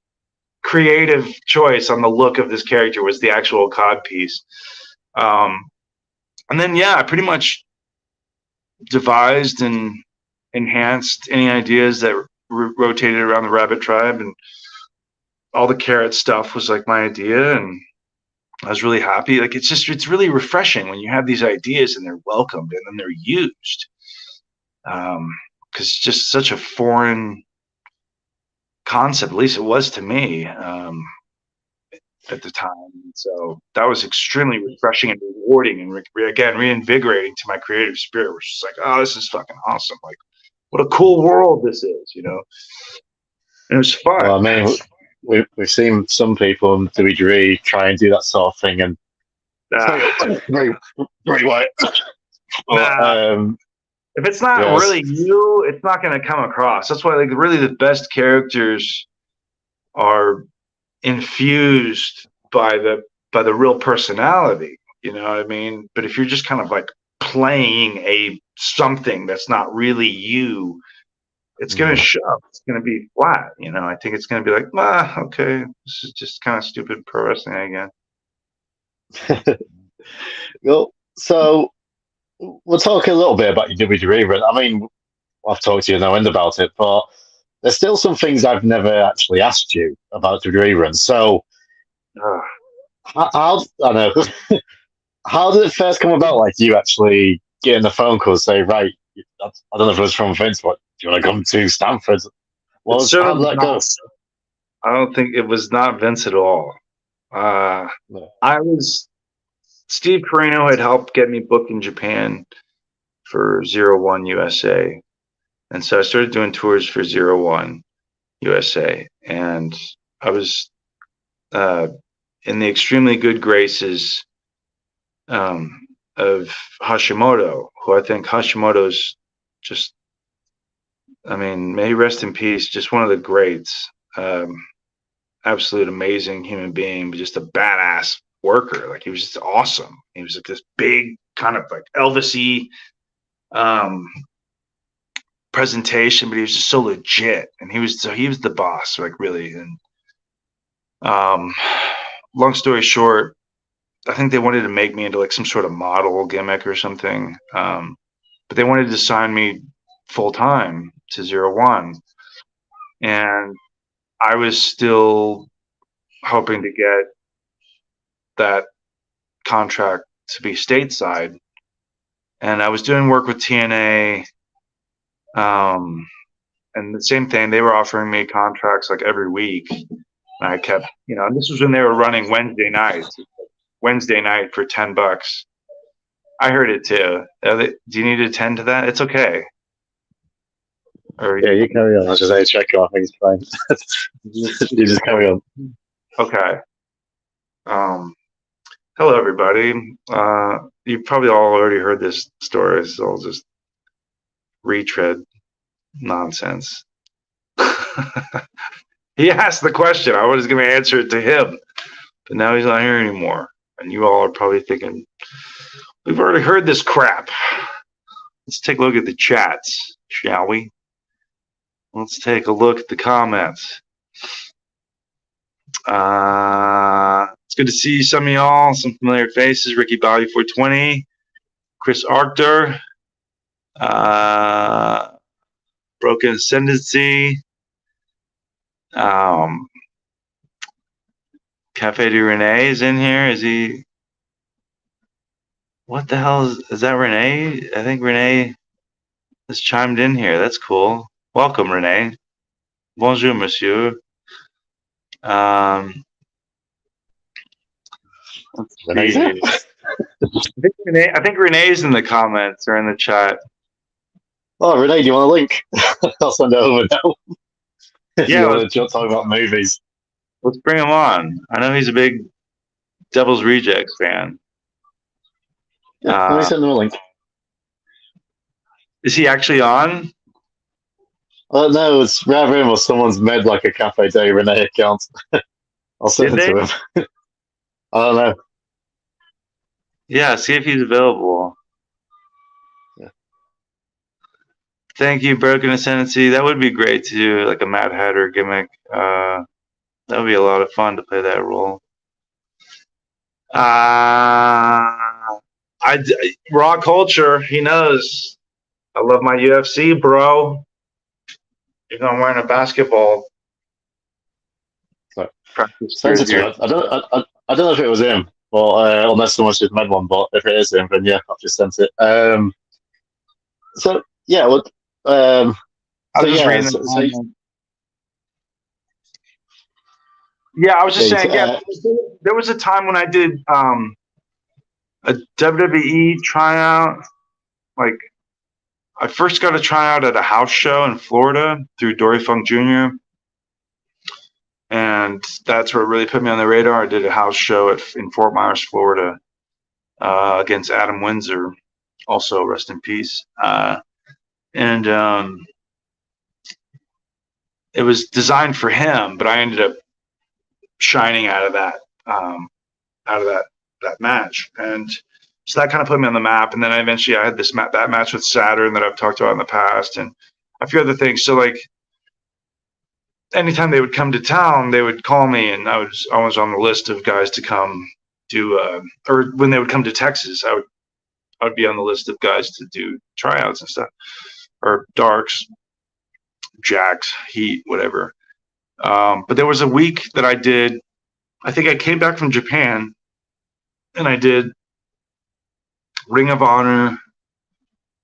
creative choice on the look of this character, was the actual cod piece. And then, I pretty much devised and enhanced any ideas that rotated around the Rabbit Tribe, and all the carrot stuff was like my idea, and I was really happy. Like, it's really refreshing when you have these ideas and they're welcomed and then they're used. Because it's just such a foreign concept, at least it was to me at the time. So that was extremely refreshing and rewarding, and again, reinvigorating to my creative spirit, which is like, "Oh, this is fucking awesome. Like, what a cool world this is, And it was fun."
Well, I mean, we've seen some people in WWE try and do that sort of thing, and very, very white.
If it's not really you, it's not going to come across. That's why, like, really the best characters are infused by the real personality. You know what I mean? But if you're just kind of like playing something that's not really you, it's going to show. It's going to be flat. I think it's going to be like, okay, this is just kind of stupid pro wrestling again.
Well, so we'll talk a little bit about your WWE run. I mean, I've talked to you no end about it, but there's still some things I've never actually asked you about WWE run. So, I know. How did it first come about? Like, you actually getting the phone call, say, "Right, I don't know if it was from Vince, but do you want to come to Stanford?" How did that go?
I don't think it was not Vince at all.
No.
Steve Carino had helped get me booked in Japan for 01 USA. And so I started doing tours for 01 USA. And I was in the extremely good graces of Hashimoto, who I think Hashimoto's just, may he rest in peace, just one of the greats. Absolute amazing human being, but just a badass worker. Like, he was just awesome. He was like this big kind of like Elvis-y presentation, but he was just so legit, and he was the boss, like, really. And long story short, I think they wanted to make me into like some sort of model gimmick or something, but they wanted to sign me full time to 01, and I was still hoping to get that contract to be stateside, and I was doing work with TNA, and the same thing, they were offering me contracts like every week, and I kept, and this was when they were running Wednesday night for $10. I heard it too. Do you need to attend to that? It's okay. Or
Yeah, you carry on. I was just say check off. He's fine. You just carry on.
okay. Hello, everybody. You've probably all already heard this story, so I'll just retread nonsense. He asked the question. I was going to answer it to him, but now he's not here anymore. And you all are probably thinking, we've already heard this crap. Let's take a look at the chats, shall we? Let's take a look at the comments. It's good to see some of y'all, some familiar faces. Ricky Bobby 420, Chris Arctur, Broken Ascendancy, Cafe de Rene is in here. Is he? What the hell is that? Renee? I think Renee has chimed in here. That's cool. Welcome, Renee. Bonjour, monsieur.
Renee's here?
I think Renee's in the comments or in the chat.
Oh, Renee, do you want a link? I'll send it over now.
Yeah,
you want to talk about movies?
Let's bring him on. I know he's a big Devil's Rejects fan.
Yeah, let me send him a link.
Is he actually on?
No, it's rather him or someone's made like a Cafe de Rene account. I'll send it to him. I don't know.
Yeah, see if he's available.
Yeah.
Thank you, Broken Ascendancy. That would be great to do, like a Mad Hatter gimmick. That would be a lot of fun to play that role. Raw Culture, he knows. I love my UFC, bro. You're not wearing a basketball.
Practice I don't know if it was him, but unless someone's just made one. But if it is him, then yeah, I've just sent it. So yeah, look.
I was just saying. Yeah, there was a time when I did a WWE tryout. Like, I first got a tryout at a house show in Florida through Dory Funk Jr. And that's where it really put me on the radar. I did a house show in Fort Myers, Florida, against Adam Windsor, also rest in peace. And it was designed for him, but I ended up shining out of that match, and so that kind of put me on the map. And then I had that match with Saturn that I've talked about in the past, and a few other things. So like, anytime they would come to town, they would call me, and I was on the list of guys to come do. Or when they would come to Texas, I would be on the list of guys to do tryouts and stuff, or darks, jacks, heat, whatever. But there was a week that I did. I think I came back from Japan, and I did Ring of Honor,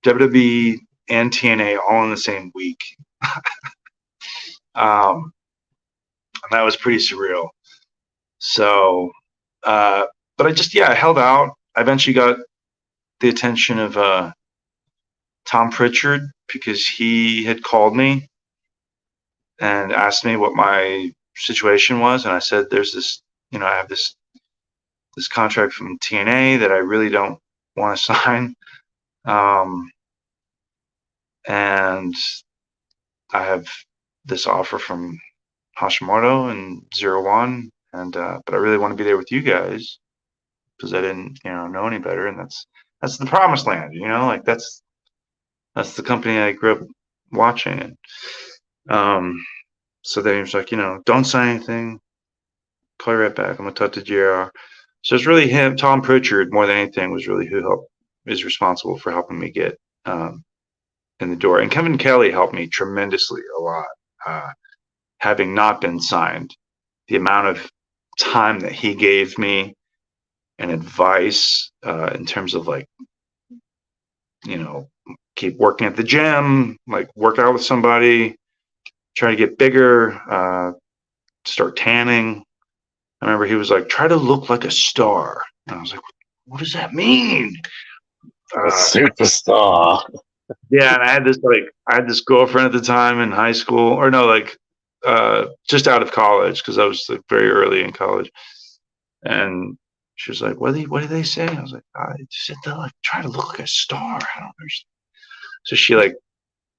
WWE, and TNA all in the same week. And that was pretty surreal. So, but I held out. I eventually got the attention of Tom Pritchard, because he had called me and asked me what my situation was. And I said, there's this, I have this contract from TNA that I really don't want to sign. And I have this offer from Hashimoto and 01, and but I really want to be there with you guys, because I didn't know any better, and that's the promised land, like that's the company I grew up watching. And so then he was like, don't sign anything, call you right back, I'm gonna talk to JR. So it's really him. Tom Pritchard, more than anything, was really who is responsible for helping me get in the door. And Kevin Kelly helped me tremendously a lot. Having not been signed, the amount of time that he gave me and advice in terms of, like, keep working at the gym, like work out with somebody, try to get bigger, start tanning. I remember he was like, try to look like a star. And I was like, what does that mean?
A superstar.
Yeah, and I had this girlfriend at the time in high school, or no, just out of college because I was like very early in college, and she was like, what did they say?" I was like, "I said they'll like try to look like a star." I don't understand. So she like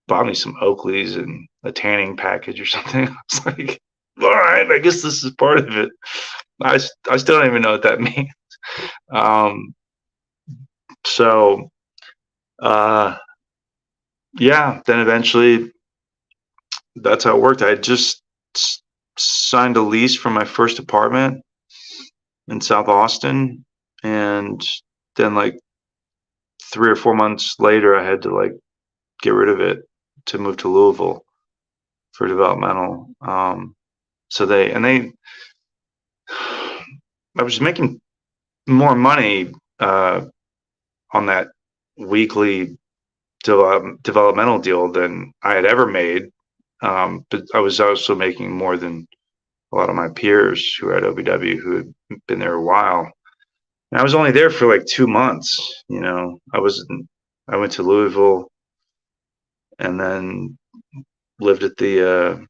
bought me some Oakleys and a tanning package or something. I was like, "All right, I guess this is part of it." I still don't even know what that means. Um, so uh, yeah, then eventually that's how it worked. I had just signed a lease for my first apartment in South Austin, and then like 3 or 4 months later, I had to like get rid of it to move to Louisville for developmental. So I was making more money on that weekly developmental deal than I had ever made. But I was also making more than a lot of my peers who were at OVW who had been there a while. And I was only there for like 2 months. I went to Louisville and then lived at the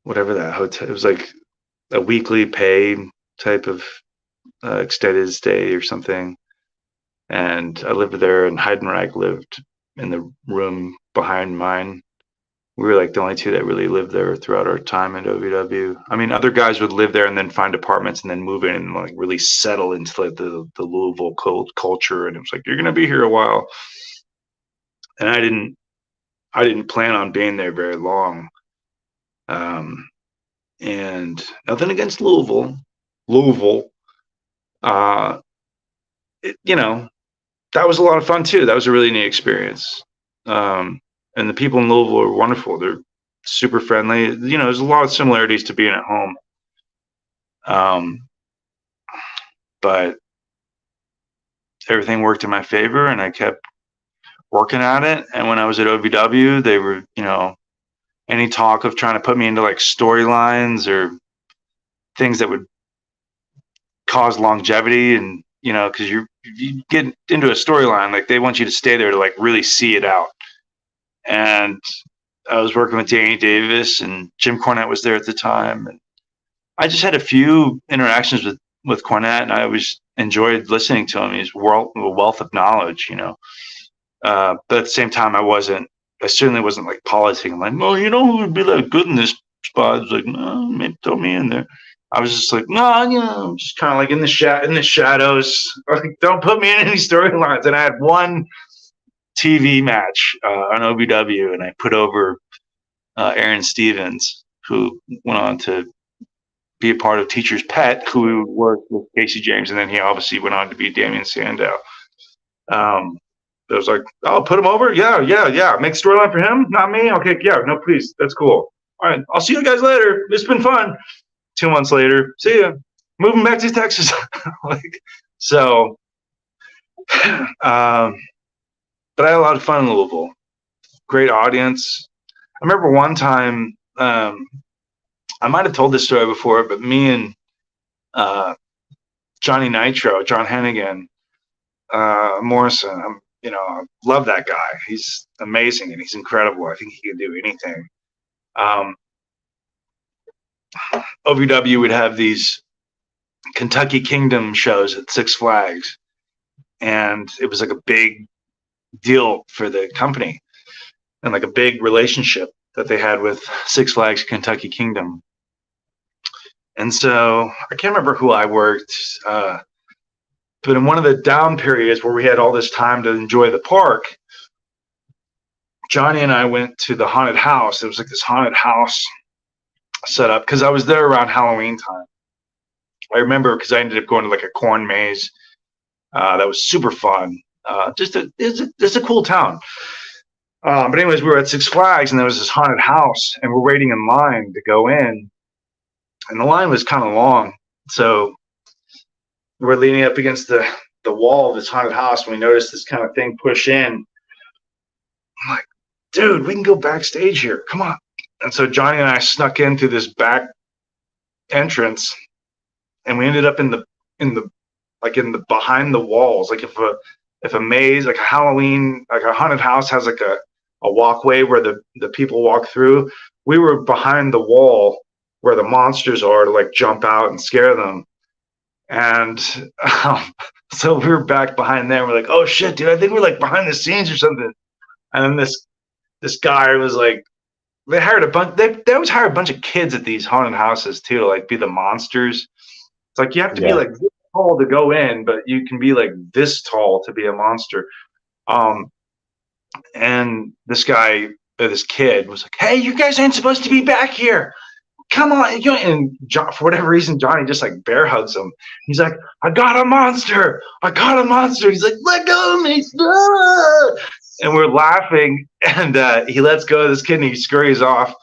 whatever that hotel. It was like a weekly pay type of extended stay or something. And I lived there, and Heidenreich lived in the room behind mine. We were like the only two that really lived there throughout our time at OVW. I mean, other guys would live there and then find apartments and then move in and like really settle into like the Louisville culture. And it was like, you're gonna be here a while. And I didn't plan on being there very long. And nothing against Louisville. Uh, that was a lot of fun too. That was a really neat experience. And the people in Louisville are wonderful. They're super friendly. There's a lot of similarities to being at home. But everything worked in my favor, and I kept working at it. And when I was at OVW, they were, any talk of trying to put me into like storylines or things that would cause longevity, and because you get into a storyline, like they want you to stay there to like really see it out. And I was working with Danny Davis, and Jim Cornette was there at the time, and I just had a few interactions with Cornette, and I always enjoyed listening to him. He's a wealth of knowledge, but at the same time, I certainly wasn't like politicking. I'm like, well, who would be like good in this spot? I was like, no, maybe throw me in there. I was just like, no, I'm just kind of like in the shadows. Like, don't put me in any storylines. And I had one TV match on OVW, and I put over Aaron Stevens, who went on to be a part of Teacher's Pet, who worked with Casey James, and then he obviously went on to be Damian Sandow. I was like, "Oh, put him over? Yeah. Make a storyline for him, not me? Okay, yeah, no, please. That's cool. All right, I'll see you guys later. It's been fun." 2 months later, see ya. Moving back to Texas. So, but I had a lot of fun in Louisville. Great audience. I remember one time, I might have told this story before, but me and Johnny Nitro, John Hennigan, Morrison, I love that guy. He's amazing and he's incredible. I think he can do anything. OVW would have these Kentucky Kingdom shows at Six Flags, and it was like a big deal for the company and like a big relationship that they had with Six Flags Kentucky Kingdom. And so I can't remember who I worked, but in one of the down periods where we had all this time to enjoy the park, Johnny and I went to the haunted house. It was like this haunted house set up because I was there around Halloween time. I remember because I ended up going to like a corn maze that was super fun. It's a cool town. But anyways, we were at Six Flags, and there was this haunted house, and we're waiting in line to go in, and the line was kind of long. So we're leaning up against the wall of this haunted house, and we noticed this kind of thing push in. I'm like, dude, we can go backstage here. Come on. And so Johnny and I snuck in through this back entrance, and we ended up in the behind the walls. Like if if a maze, like a Halloween, like a haunted house has like a walkway where the people walk through, we were behind the wall where the monsters are to like jump out and scare them. And so we were back behind there. We're like, oh shit, dude, I think we're like behind the scenes or something. And then this guy was like, they always hire a bunch of kids at these haunted houses too to like be the monsters. It's like you have to be like this tall to go in, but you can be like this tall to be a monster. And this guy, this kid was like, hey, you guys ain't supposed to be back here. Come on. And John, for whatever reason, Johnny just like bear hugs him. He's like, I got a monster. I got a monster. He's like, let go of me. And we're laughing. And he lets go of this kid and he scurries off.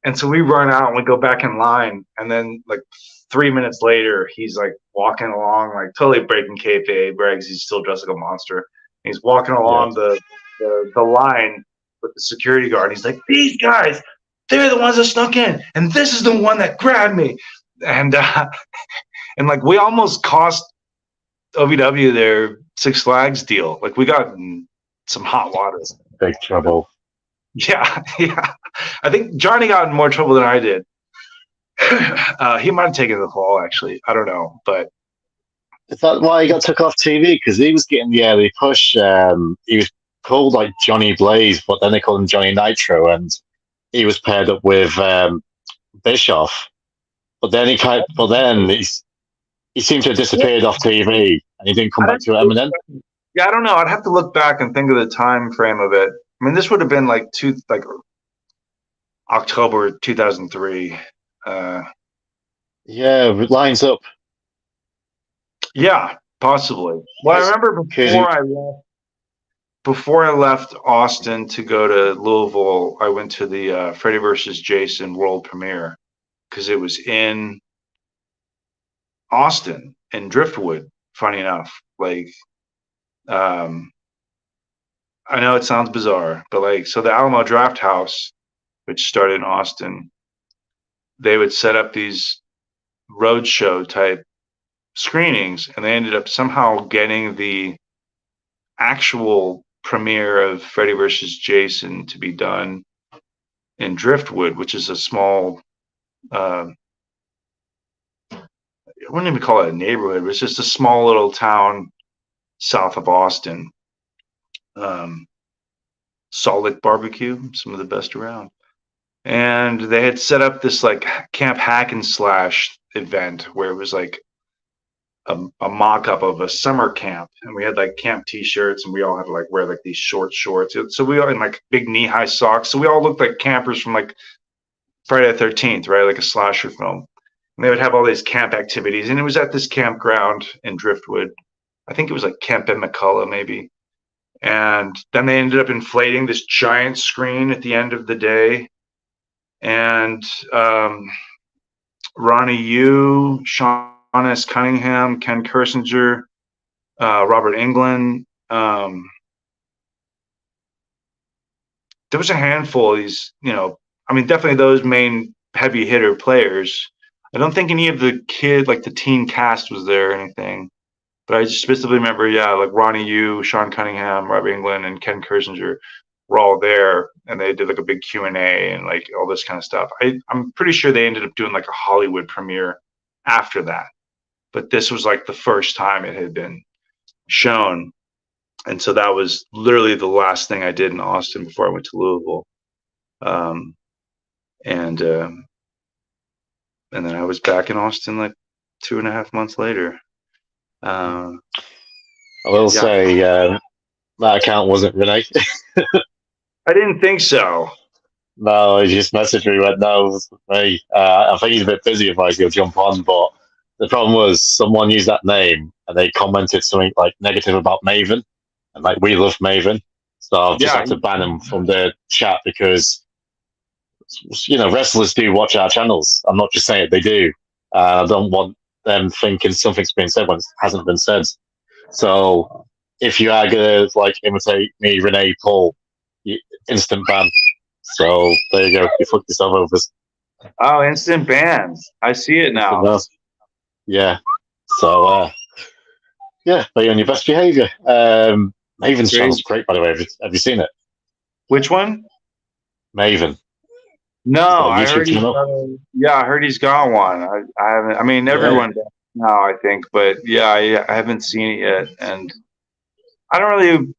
And so we run out and we go back in line. And then like 3 minutes later, he's like walking along, like totally breaking kayfabe, because he's still dressed like a monster. And he's walking along the line with the security guard. He's like, these guys, they're the ones that snuck in, and this is the one that grabbed me. And like we almost cost OVW their Six Flags deal. Like we got in some hot waters.
Big trouble.
Yeah. I think Johnny got in more trouble than I did. He might have taken the fall, actually. I don't know, but
is that why he got took off TV? Because he was getting the early push. He was called like Johnny Blaze, but then they called him Johnny Nitro, and he was paired up with Bischoff. But then he seemed to have disappeared off TV, and he didn't come back to Eminem.
Yeah, I don't know. I'd have to look back and think of the time frame of it. I mean, this would have been like October 2003.
Yeah, it lines up.
Yeah, possibly. Well, I remember before I left Austin to go to Louisville, I went to the Freddy vs. Jason world premiere because it was in Austin in Driftwood. Funny enough, like, I know it sounds bizarre, but like, so the Alamo Draft House, which started in Austin, they would set up these roadshow type screenings, and they ended up somehow getting the actual premiere of Freddy vs. Jason to be done in Driftwood, which is a small, I wouldn't even call it a neighborhood, but it's just a small little town south of Austin. Salt Lick Barbecue, some of the best around. And they had set up this like Camp Hack and Slash event where it was like a mock-up of a summer camp, and we had like camp t-shirts, and we all had to like wear like these short shorts, so we all in like big knee-high socks, so we all looked like campers from like Friday the 13th, right, like a slasher film. And they would have all these camp activities, and it was at this campground in Driftwood. I think it was like Camp in McCullough maybe. And then they ended up inflating this giant screen at the end of the day, and Ronnie Yu, Sean S. Cunningham, Ken Kersinger, Robert Englund. There was a handful of these, I mean, definitely those main heavy hitter players. I don't think any of the the teen cast was there or anything. But I just specifically remember, like Ronnie Yu, Sean Cunningham, Robert Englund, and Ken Kersinger were all there, and they did like a big Q&A and like all this kind of stuff. I'm pretty sure they ended up doing like a Hollywood premiere after that. But this was like the first time it had been shown. And so that was literally the last thing I did in Austin before I went to Louisville. And then I was back in Austin like 2.5 months later.
I will say that account wasn't Renee.
I didn't think so.
No, he just messaged me, went, no, it wasn't me. I think he's a bit busy, if I go jump on, but the problem was someone used that name and they commented something like negative about Maven, and like we love Maven, so I've just had to ban him from the chat because wrestlers do watch our channels. I'm not just saying it, they do. I don't want them thinking something's been said when it hasn't been said. So if you are gonna like imitate me, Renee, Paul, instant ban. So there you go. You fucked yourself over.
Oh, instant bans! I see it now.
Yeah. So Yeah, be on your best behaviour. Maven's
Great.
channel's great, by the way. Have you seen it?
Which one?
Maven.
No,
He's got a
I
YouTube
heard he's
channel.
got yeah, I heard he's got one. I haven't. I mean,
Yeah.
everyone does now, I think, but yeah, I haven't seen it yet, and I don't really.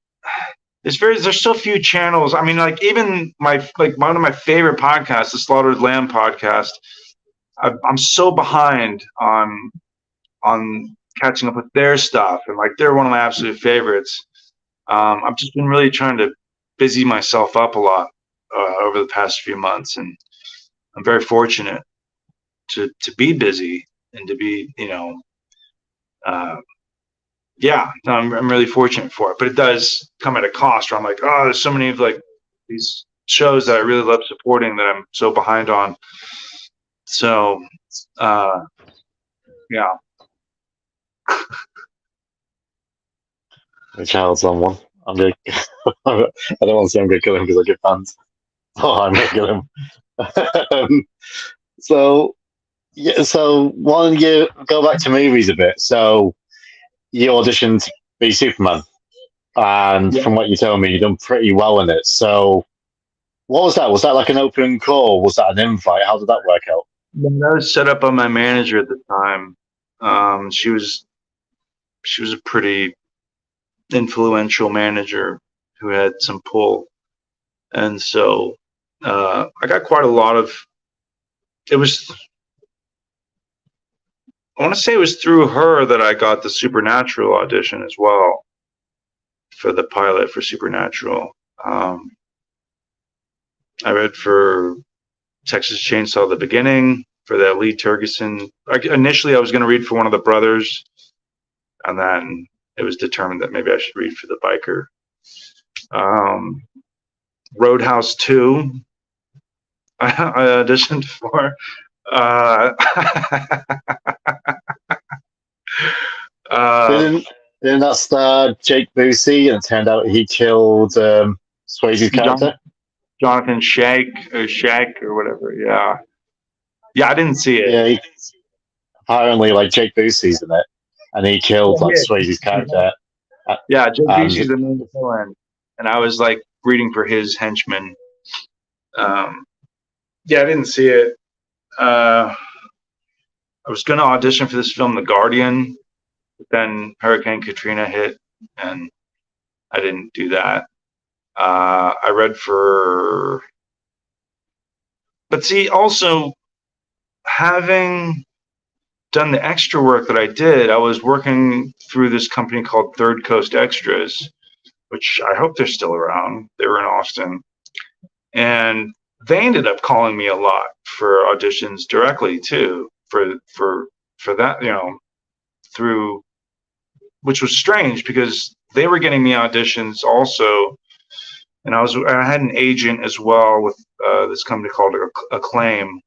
There's so few channels. I mean, like even one of my favorite podcasts, the Slaughtered Lamb podcast. I'm so behind on catching up with their stuff, and like they're one of my absolute favorites. I've just been really trying to busy myself up a lot over the past few months, and I'm very fortunate to be busy and to be, yeah, no, I'm really fortunate for it. But it does come at a cost. Where I'm like, oh, there's so many of like these shows that I really love supporting that I'm so behind on. So, yeah.
My child's on one. I'm gonna. I don't want to say I'm gonna kill him because I get banned. Oh, I'm gonna kill him. So yeah. So why don't you go back to movies a bit? So you auditioned to be Superman, and
Yeah.
from what you told me, you've done pretty well in it. So what was that? Was that like an open call? Was that an invite? How did that work out?
That was set up by my manager at the time. She was a pretty influential manager who had some pull, and so I got quite a lot of. It was. I want to say it was through her that I got the Supernatural audition as well for the pilot for Supernatural. I read for Texas Chainsaw: The Beginning for that Lee Tergesen. Initially, I was going to read for one of the brothers, and then it was determined that maybe I should read for the biker. Roadhouse 2, I auditioned for. Uh,
Didn't didn't that star Jake Busey and it turned out he killed Swayze's character?
Jonathan Shaq or whatever. Yeah. Yeah, I didn't see it.
Yeah, apparently like Jake Busey's in it, and he killed like Swayze's character.
Yeah, Joe
And
Busey's the main villain, and I was like reading for his henchmen. Yeah, I didn't see it. I was going to audition for this film, The Guardian, but then Hurricane Katrina hit, and I didn't do that. I read for, but see, also having done the extra work that I did, I was working through this company called Third Coast Extras, which I hope they're still around. They were in Austin. And they ended up calling me a lot for auditions directly too, for that, through, which was strange because they were getting me auditions also. And I had an agent as well with this company called Acclaim.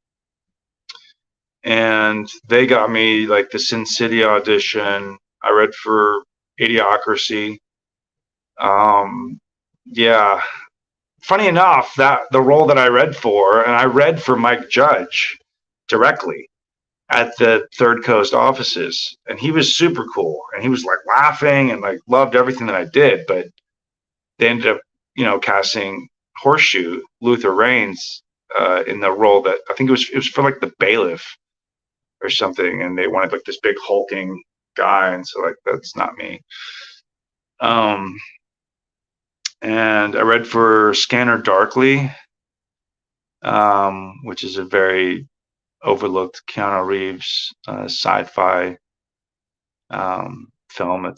And they got me like the Sin City audition. I read for Idiocracy. Yeah. Funny enough, that the role that I read for, and I read for Mike Judge directly at the Third Coast offices, and he was super cool, and he was like laughing and like loved everything that I did. But they ended up, casting Horseshoe Luther Reigns in the role that I think it was for like the bailiff or something, and they wanted like this big hulking guy, and so like that's not me. And I read for Scanner Darkly, which is a very overlooked Keanu Reeves sci-fi film.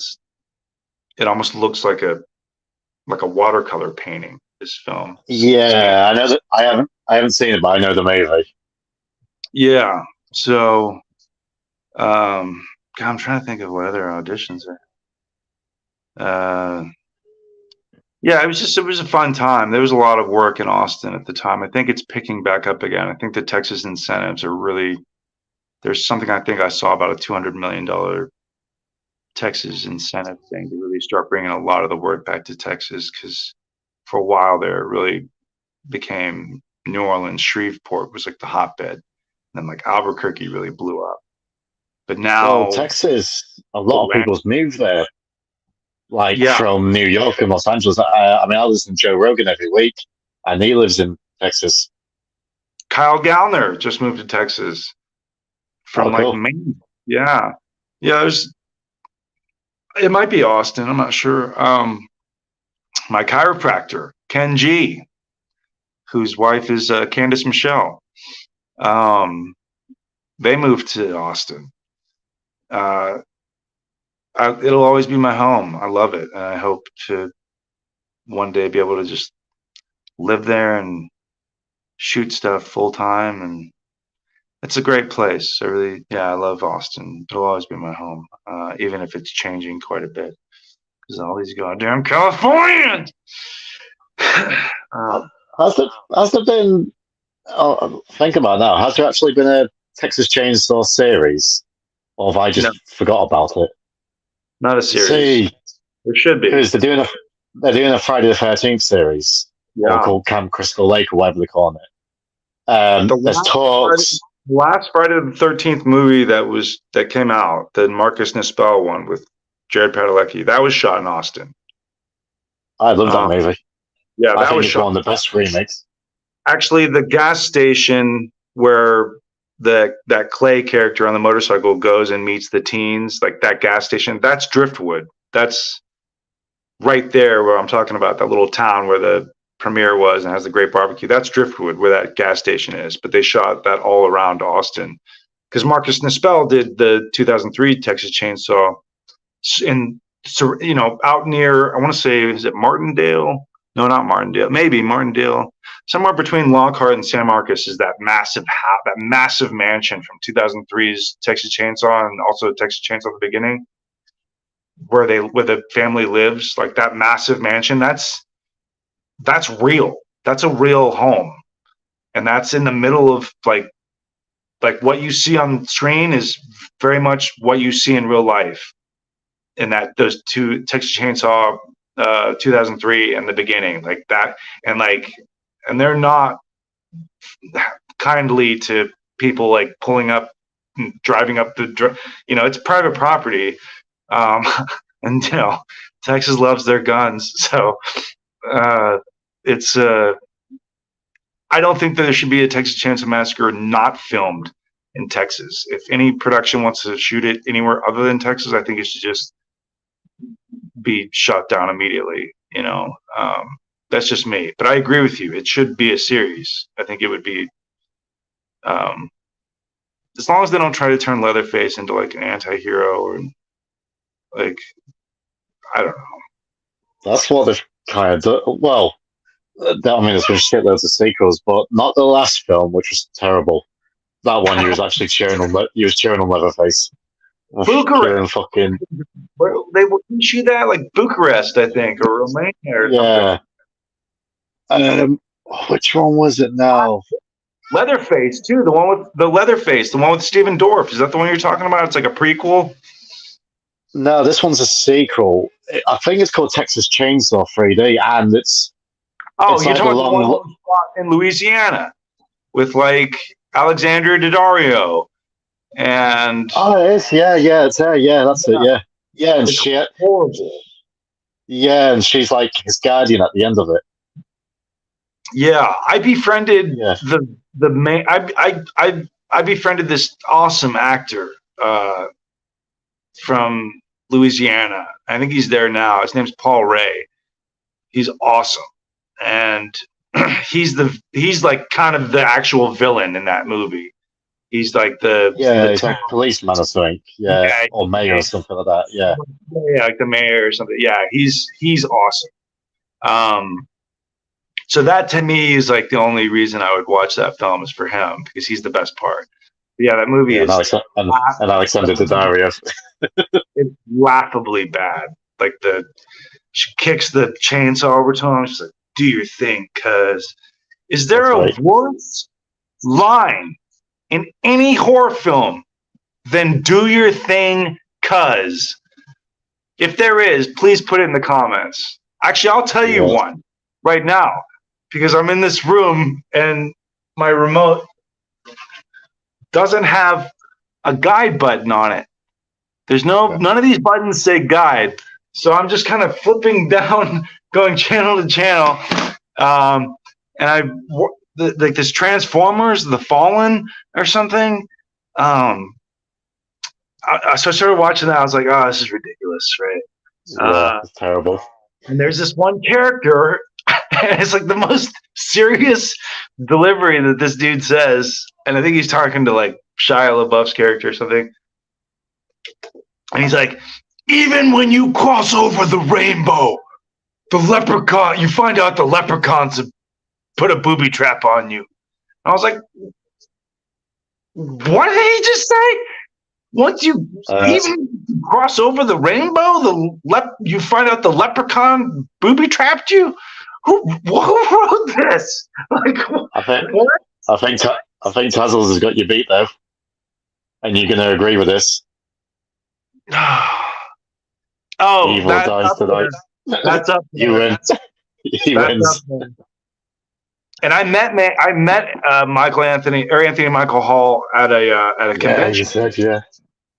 It almost looks like a watercolor painting. This film.
yeah, I know that I haven't seen it, but I know the movie.
Yeah. So, God, I'm trying to think of what other auditions are. Yeah, it was a fun time. There was a lot of work in Austin at the time. I think it's picking back up again. I think the Texas incentives are really, there's something I think I saw about a $200 million Texas incentive thing to really start bringing a lot of the work back to Texas, because for a while there, it really became New Orleans, Shreveport was like the hotbed. And then like Albuquerque really blew up. But
Well,
now,
Texas, a lot of
Atlanta,
people's moved there, like
yeah,
from New York and Los Angeles. I mean, I listen to Joe Rogan every week, and he lives in Texas.
Kyle Gallner just moved to Texas
Oh,
from like
cool.
Maine. Yeah, yeah. It might be Austin. I'm not sure. My chiropractor, Ken G, whose wife is Candice Michelle. They moved to Austin. Uh, it'll always be my home. I love it, and I hope to one day be able to just live there and shoot stuff full time. And it's a great place. I love Austin. It'll always be my home, even if it's changing quite a bit because all these goddamn Californians.
Has there been? Oh, think about it now. Has there actually been a Texas Chainsaw series, or have I
No,
just forgot about it?
not a
You
series.
see,
There should be.
because they're doing a Friday the 13th series, or
Yeah.
called Camp Crystal Lake, or whatever they call it.
The
There's talks.
last Friday the 13th movie that came out, the Marcus Nispel one with Jared Padalecki, that was shot in Austin.
I love that
Uh,
movie.
yeah,
I
that
think
was
it's
shot.
one of the best remakes.
Actually, the gas station where that Clay character on the motorcycle goes and meets the teens, like that gas station, that's Driftwood. That's right there where I'm talking about, that little town where the premiere was and has the great barbecue. That's Driftwood, where that gas station is. But they shot that all around Austin because Marcus Nispel did the 2003 Texas Chainsaw in, out near, I want to say, is it Martindale? No, not Martindale. Maybe Martindale. Somewhere between Lockhart and San Marcos is that massive mansion from 2003's Texas Chainsaw, and also Texas Chainsaw at the beginning, where the family lives. Like that massive mansion. That's real. That's a real home, and that's in the middle of like what you see on screen is very much what you see in real life. In those two Texas Chainsaw 2003 and the beginning, like that, and they're not kindly to people like pulling up and driving up it's private property, um, and Texas loves their guns, so it's I don't think that there should be a Texas Chainsaw Massacre not filmed in Texas. If any production wants to shoot it anywhere other than Texas, I think it should just be shut down immediately. That's just me, but I agree with you. It should be a series. I think it would be, as long as they don't try to turn Leatherface into like an anti-hero or like, I don't know.
That's what they've kind of done. Well, I mean, there's been shitloads of sequels, but not the last film, which was terrible. That one, you was actually cheering on. You was cheering on Leatherface.
Bucharest.
Fucking.
They would shoot that like Bucharest, I think, or Romania or something.
Yeah. Which one was it now?
Leatherface too. The one with Leatherface, the one with Steven Dorff. Is that the one you're talking about? It's like a prequel.
No, this one's a sequel. I think it's called Texas Chainsaw 3D, and it's.
Oh,
it's
you're
like
talking about the one in Louisiana with like Alexandria Daddario and.
Oh, it is. Yeah, it's her. Yeah, that's it. Yeah, and
it's horrible.
Yeah, and she's like his guardian at the end of it.
Yeah, I befriended the main. I befriended this awesome actor from Louisiana. I think he's there now. His name's Paul Ray. He's awesome, and he's like kind of the actual villain in that movie. He's like
he's like policeman or something. Yeah, or mayor or something like that. Yeah,
like the mayor or something. Yeah, he's awesome. So that to me is like the only reason I would watch that film is for him, because he's the best part. But yeah, that movie is
and Alexander Daddario.
It's laughably bad. Like she kicks the chainsaw over to him. She's like, "Do your thing, cuz." Is there a worse line in any horror film than "Do your thing, cuz"? If there is, please put it in the comments. Actually, I'll tell you one right now, because I'm in this room and my remote doesn't have a guide button on it. There's none of these buttons say guide. So I'm just kind of flipping down, going channel to channel. And like this Transformers, The Fallen or something. So I started watching that. I was like, oh, this is ridiculous, right?
Yeah, it's terrible.
And there's this one character, and it's like the most serious delivery that this dude says. And I think he's talking to like Shia LaBeouf's character or something. And he's like, even when you cross over the rainbow, the leprechaun, you find out the leprechauns have put a booby trap on you. And I was like, what did he just say? Once you even cross over the rainbow, you find out the leprechaun booby trapped you? Who wrote this? Like, what?
I think Tazzles has got you beat though, and you're going to agree with this.
Oh,
Evil dies tonight.
That's up.
You win. He wins.
And I met Michael Anthony or Anthony Michael Hall at a convention.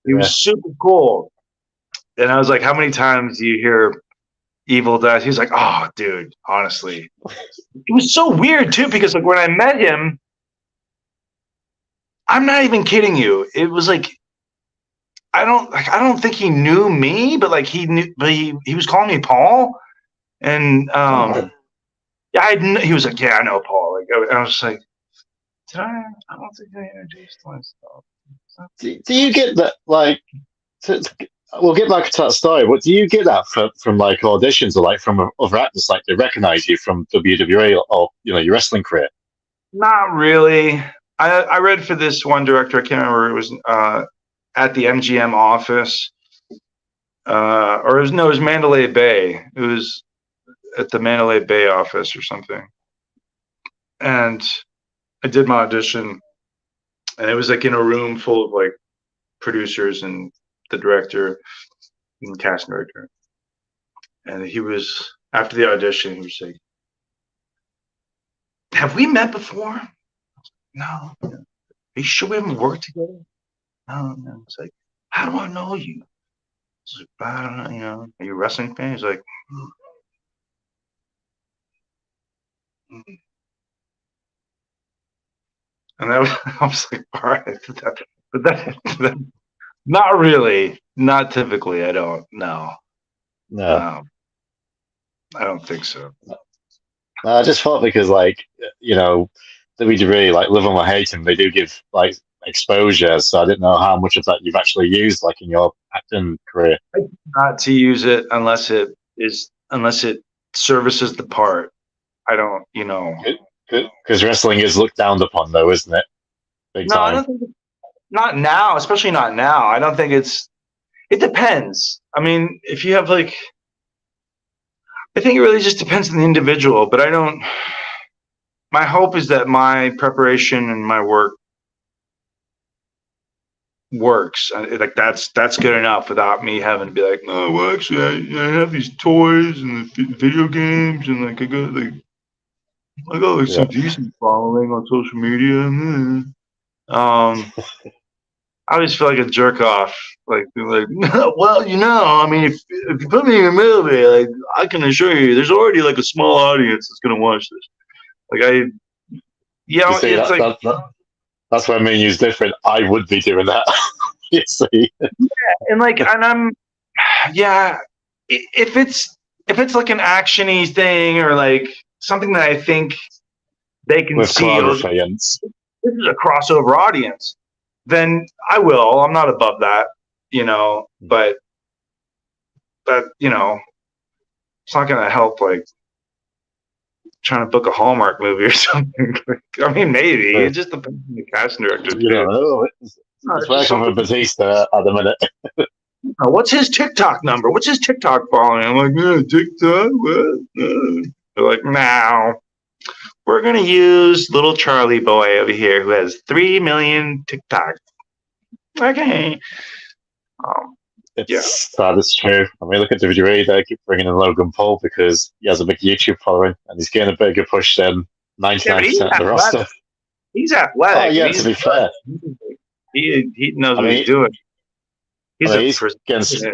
He was super cool. And I was like, how many times do you hear Evil dies? He was like, oh, dude, honestly. It was so weird too, because like when I met him, I'm not even kidding you. It was like I don't think he knew me, but like he knew, but he was calling me Paul, and he was like, yeah, I know Paul. Like I was just like, did I? I don't think I introduced myself.
Do you get that? Like, we'll get back to that story. But do you get that from like auditions or like from other actors? Like they recognize you from WWE or your wrestling career?
Not really. I read for this one director. I can't remember. It was at the MGM office, or it was Mandalay Bay. It was at the Mandalay Bay office or something. And I did my audition, and it was like in a room full of like producers and the director and cast director. And he was, after the audition, he was like, have we met before? No. Are you sure we haven't worked together? No. It's like, how do I know you? It's like, I don't know, are you a wrestling fan? He's like, And I was like, all right. But that not really. Not typically. I don't know.
No.
I don't think so.
I just thought because, like, WWE, like, live 'em or hate 'em, they do give, like, exposure. So I didn't know how much of that you've actually used, like, in your acting career.
Not to use it unless it services the part. I don't,
Because wrestling is looked down upon, though, isn't it? Big time.
I don't think not now, especially not now. I don't think it depends. I mean, if you have like, I think it really just depends on the individual, but my hope is that my preparation and my work works. Like that's good enough without me having to be like, no, well, actually I have these toys and the video games and like I got some decent following on social media. I always feel like a jerk off. Like, well, I mean, if you put me in a movie, like, I can assure you, there's already like a small audience that's gonna watch this. Like, it's like
that's why me and you's different. I would be doing that. You see, if it's like an actiony thing or like something that I think they can see. This is a crossover audience. Then I will. I'm not above that, but that, it's not going to help, like, trying to book a Hallmark movie or something. I mean, maybe. It just depends on the casting director. It's working with Batista at the minute.
What's his TikTok number? What's his TikTok following? I'm like, TikTok? What? They're like, no. We're going to use little Charlie boy over here who has 3 million TikTok. Okay.
That is true. I mean, look at WWE. They keep bringing in Logan Paul because he has a big YouTube following and he's getting a bigger push than 99% of the roster.
He's athletic.
Oh, yeah, to be fair.
He knows
I
what he's
mean,
doing. He's a
he's
person.
against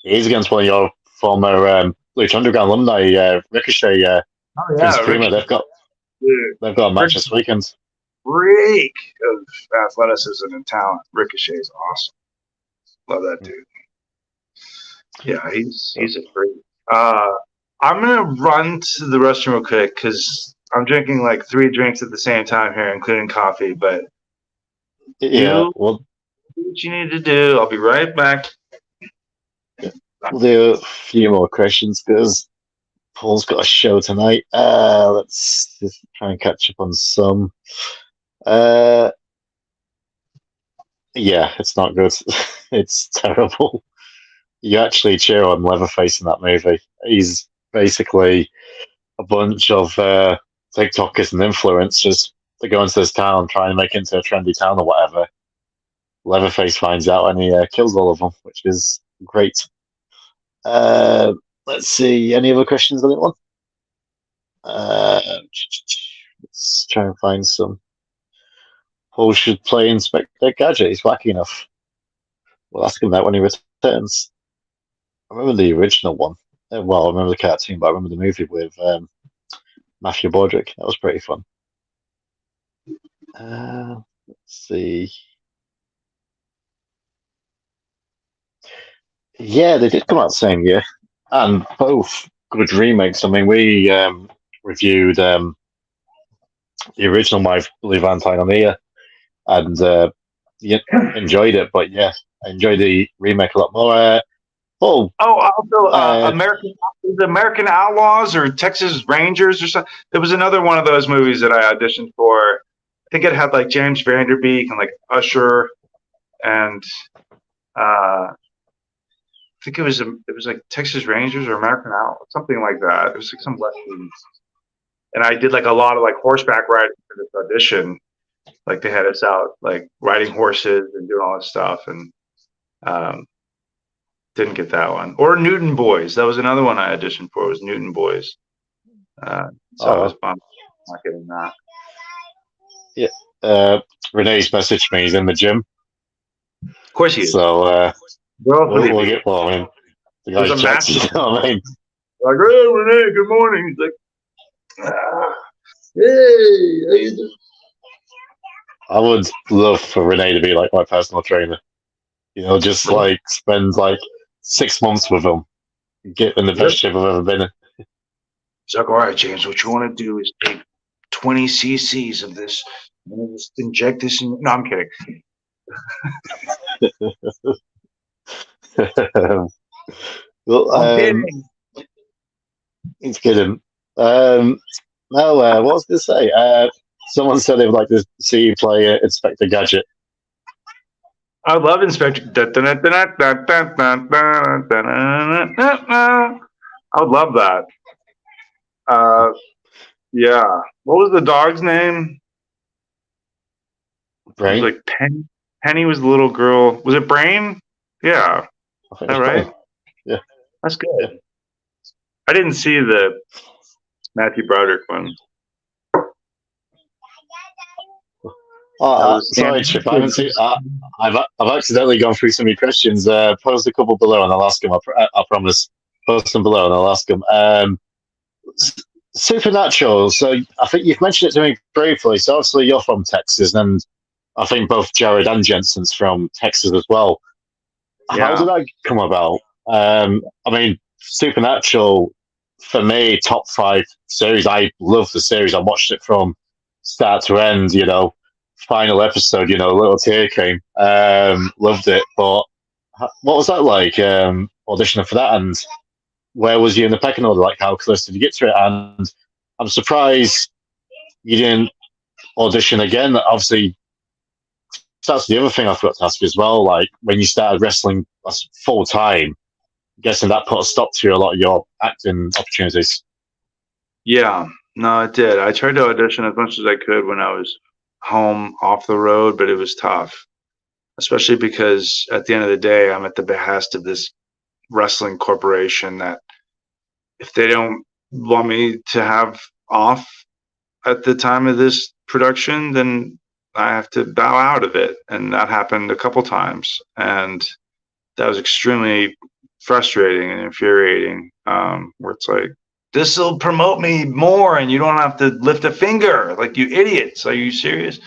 he's against one of your former Lucha Underground alumni, Ricochet,
Oh
Prince
yeah,
Puma.
Ricky, dude,
They've got a match
Ricky,
this weekend.
freak of athleticism and talent. Ricochet is awesome. Love that dude. Yeah, he's a freak. I'm gonna run to the restroom real quick because I'm drinking like 3 drinks at the same time here, including coffee. But
Yeah,
you do what you need to do. I'll be right back.
we'll do a few more questions because Paul's got a show tonight. Let's just try and catch up on some. Uh, yeah, it's not good. It's terrible. You actually cheer on Leatherface in that movie. He's basically a bunch of TikTokers and influencers that go into this town, try and make it into a trendy town or whatever. Leatherface finds out and he kills all of them, which is great. Let's see. Any other questions on that one? Let's try and find some. Paul should play Inspector Gadget. He's wacky enough. We'll ask him that when he returns. I remember the original one. Well, I remember the cartoon, but I remember the movie with Matthew Broderick. That was pretty fun. Let's see. Yeah, they did come out the same year, and both good remakes. I mean, we reviewed the original My Blue Valentine on here, and enjoyed it. But yeah, I enjoyed the remake a lot more. Also,
American Outlaws or Texas Rangers or something. There was another one of those movies that I auditioned for. I think it had like James Vanderbeek and like Usher, and I think it was like Texas Rangers or American Outlaws, something like that. It was like some western, and I did like a lot of like horseback riding for this audition. Like they had us out like riding horses and doing all this stuff, and didn't get that one. Or Newton Boys. That was another one I auditioned for. It was Newton Boys. I was bummed not getting that.
Yeah. Renee's messaged me. He's in the gym.
Of course he is.
So we'll get. Well, I mean, the guy's jacked. You know what I mean?
Like, hey, Renee, good morning. He's like, hey, how you doing?
I would love for Renee to be like my personal trainer. You know, just like spend like 6 months with him, get in the best shape I've ever been in.
It's like, all right, James, what you want to do is take 20 cc's of this and just inject this in. No, I'm kidding.
Well, he's kidding. No, what was I going to say? Someone said they would like to see you play Inspector Gadget.
I love Inspector. I would love that. Yeah. What was the dog's name?
Brain?
It was like Penny. Penny was the little girl. Was it Brain? Yeah. Is that right?
Brain. Yeah.
That's good. Yeah. I didn't see the Matthew Broderick one.
Sorry, Chip. I haven't seen. I've accidentally gone through some of your questions. Post a couple below, and I'll ask them. I promise. Post them below, and I'll ask them. Supernatural. So I think you've mentioned it to me briefly. So obviously you're from Texas, and I think both Jared and Jensen's from Texas as well. Yeah. How did that come about? I mean, Supernatural for me, top 5 series. I love the series. I watched it from start to end. You know. Final episode, you know, a little tear came. Loved it, but what was that like auditioning for that? And where was you in the pecking order? Like, how close did you get to it? And I'm surprised you didn't audition again. Obviously, that's the other thing I forgot to ask you as well. Like, when you started wrestling full time, I'm guessing that put a stop to a lot of your acting opportunities.
Yeah, no, it did. I tried to audition as much as I could when I was home off the road, but it was tough, especially because at the end of the day, I'm at the behest of this wrestling corporation that if they don't want me to have off at the time of this production, then I have to bow out of it. And that happened a couple times. And that was extremely frustrating and infuriating, where it's like, this will promote me more and you don't have to lift a finger. Like, you idiots. Are you serious?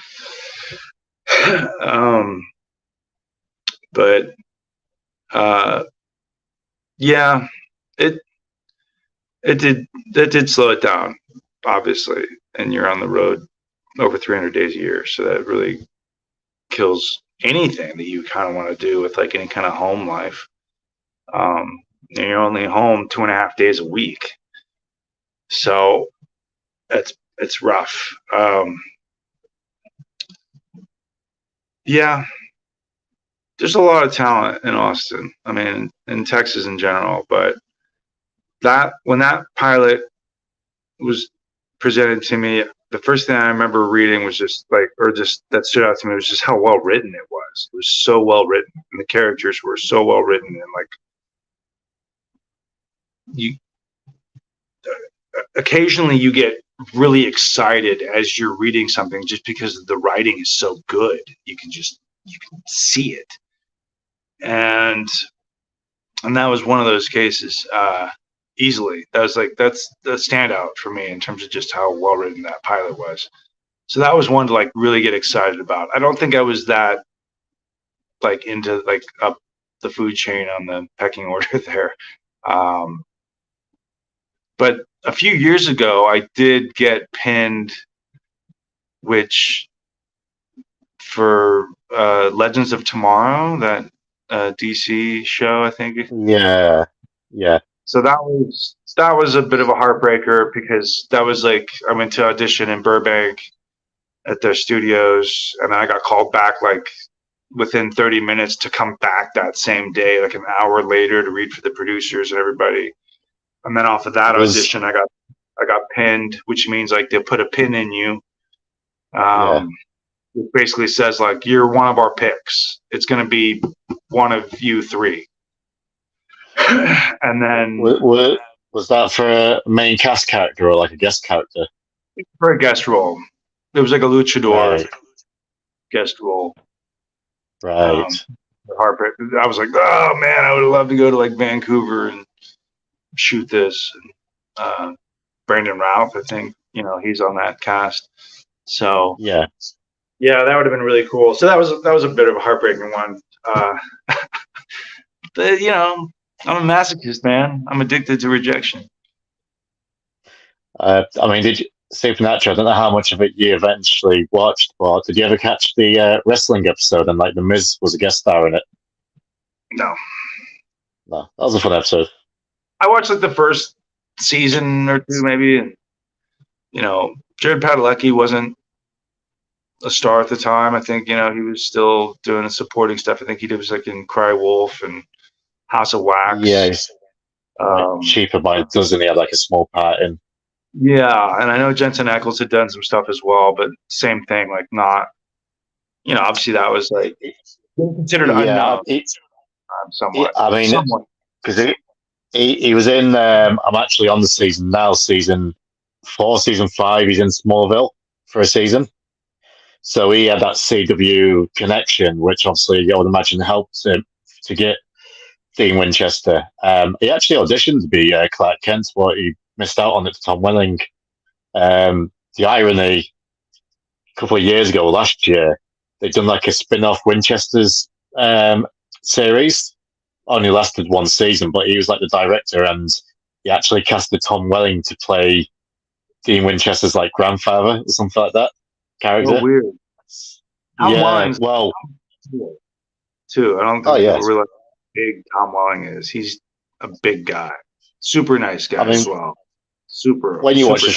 But yeah, it did slow it down, obviously. And you're on the road over 300 days a year. So that really kills anything that you kind of want to do with like any kind of home life. And you're only home 2.5 days a week. So it's rough. Yeah, there's a lot of talent in Austin. I mean, in Texas in general, but when that pilot was presented to me, the first thing I remember reading was just that stood out to me was just how well written it was. It was so well written, and the characters were so well written, and like occasionally you get really excited as you're reading something just because the writing is so good. You can see it. And that was one of those cases, easily. That's the standout for me in terms of just how well written that pilot was. So that was one to like really get excited about. I don't think I was that like into like up the food chain on the pecking order there. But a few years ago, I did get pinned, which for Legends of Tomorrow, that DC show, I think.
Yeah.
So that was a bit of a heartbreaker, because that was like I went to audition in Burbank at their studios, and I got called back like within 30 minutes to come back that same day, like an hour later, to read for the producers and everybody. And then off of that audition, I got pinned, which means like they put a pin in you. It basically says like, you're one of our picks. It's going to be one of you three. And then
was that for a main cast character or like a guest character?
For a guest role. It was like a luchador guest role.
Right.
Heartbreak. I was like, oh man, I would have loved to go to like Vancouver and shoot this. And, Brandon Routh, I think, he's on that cast. So yeah, that would have been really cool. So that was a bit of a heartbreaking one. I'm a masochist, man. I'm addicted to rejection.
I mean, Supernatural, I don't know how much of it you eventually watched, but did you ever catch the wrestling episode and like The Miz was a guest star in it?
No,
that was a fun episode.
I watched like the first season or two, maybe, and Jared Padalecki wasn't a star at the time. I think he was still doing the supporting stuff. I think he was like in Cry Wolf and House of Wax.
Yeah, he's cheaper by a dozen. He had like a small part in.
Yeah, and I know Jensen Ackles had done some stuff as well, but same thing, like not. Obviously that was like considered unknown. Somewhat.
I mean, because he was in. I'm actually on the season now, season 4, season 5. He's in Smallville for a season, so he had that CW connection, which obviously I would imagine helped him to get Dean Winchester. He actually auditioned to be Clark Kent, but he missed out on it to Tom Welling. The irony, a couple of years ago, last year, they'd done like a spin-off Winchester's series. Only lasted 1 season, but he was like the director, and he actually casted Tom Welling to play Dean Winchester's like grandfather or something like that character.
Oh, weird.
Well,
too. I don't think people realize how big Tom Welling is. He's a big guy, super nice guy as well.
When you watch the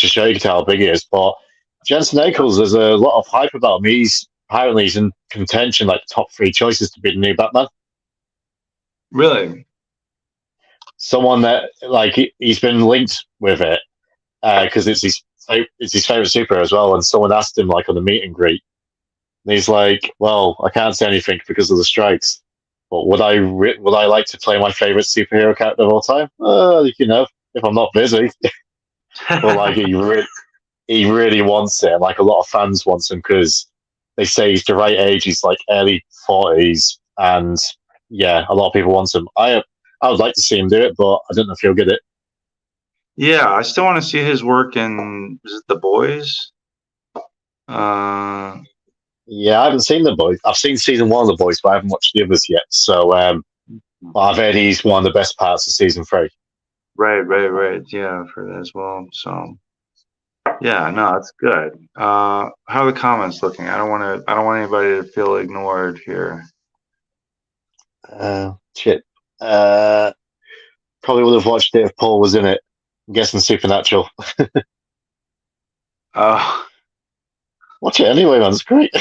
show, you can tell how big he is. But Jensen Ackles, there's a lot of hype about him. Apparently he's in contention, like top 3 choices to be the new Batman.
Really?
Someone that like he's been linked with it because it's his favorite superhero as well. And someone asked him like on the meet and greet, and he's like, "Well, I can't say anything because of the strikes. But would I like to play my favorite superhero character of all time? If I'm not busy." Or like he really wants it. Like a lot of fans want him because they say he's the right age. He's like early 40s, and yeah, a lot of people want him. I would like to see him do it, but I don't know if he'll get it.
Yeah, I still want to see his work in, is it The Boys?
Yeah, I haven't seen The Boys. I've seen season 1 of The Boys, but I haven't watched the others yet. So, but I've heard he's one of the best parts of season 3.
Right. Yeah, for that as well. So, yeah, no, it's good. How are the comments looking? I don't want anybody to feel ignored here.
Shit. Probably would have watched it if Paul was in it. I'm guessing Supernatural. Watch it anyway, man. It's great.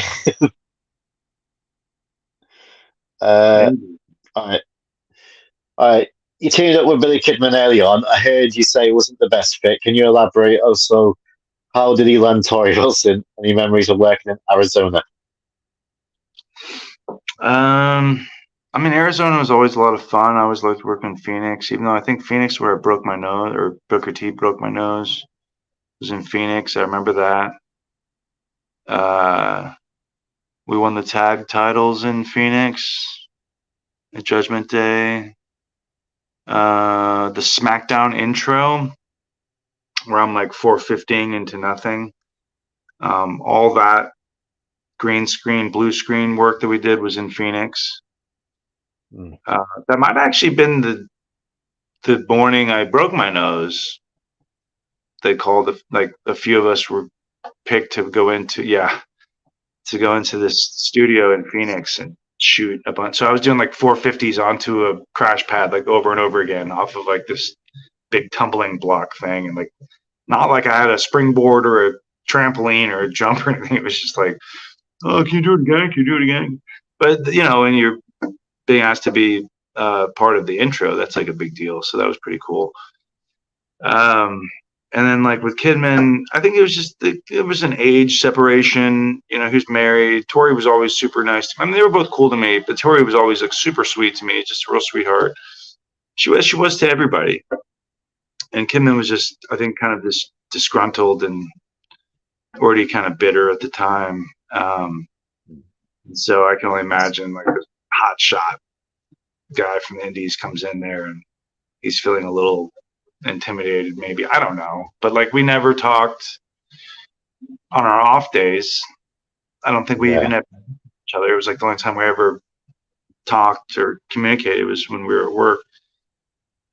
All right. You teamed up with Billy Kidman early on. I heard you say it wasn't the best fit. Can you elaborate? Also, how did he land Tori Wilson? Any memories of working in Arizona?
I mean, Arizona was always a lot of fun. I always liked working in Phoenix, even though I think Phoenix, where I broke my nose, or Booker T broke my nose, was in Phoenix. I remember that. We won the tag titles in Phoenix at Judgment Day. The SmackDown intro, where I'm like 415 into nothing. All that green screen, blue screen work that we did was in Phoenix. That might have actually been the morning I broke my nose. They called like a few of us were picked to go into this studio in Phoenix and shoot a bunch. So I was doing like 450s onto a crash pad like over and over again off of like this big tumbling block thing, and like not like I had a springboard or a trampoline or a jump or anything. It was just like, oh, can you do it again? Can you do it again? But you know, when you're being asked to be part of the intro, that's like a big deal. So that was pretty cool. And then like with Kidman, I think it was an age separation. You know, who's married. Tori was always super nice to me. I mean, they were both cool to me, but Tori was always like super sweet to me, just a real sweetheart. She was to everybody. And Kidman was just, I think, kind of this disgruntled and already kind of bitter at the time. So I can only imagine like this hot shot guy from the Indies comes in there and he's feeling a little intimidated, maybe. I don't know. But like we never talked on our off days. I don't think we even had each other. It was like the only time we ever talked or communicated was when we were at work.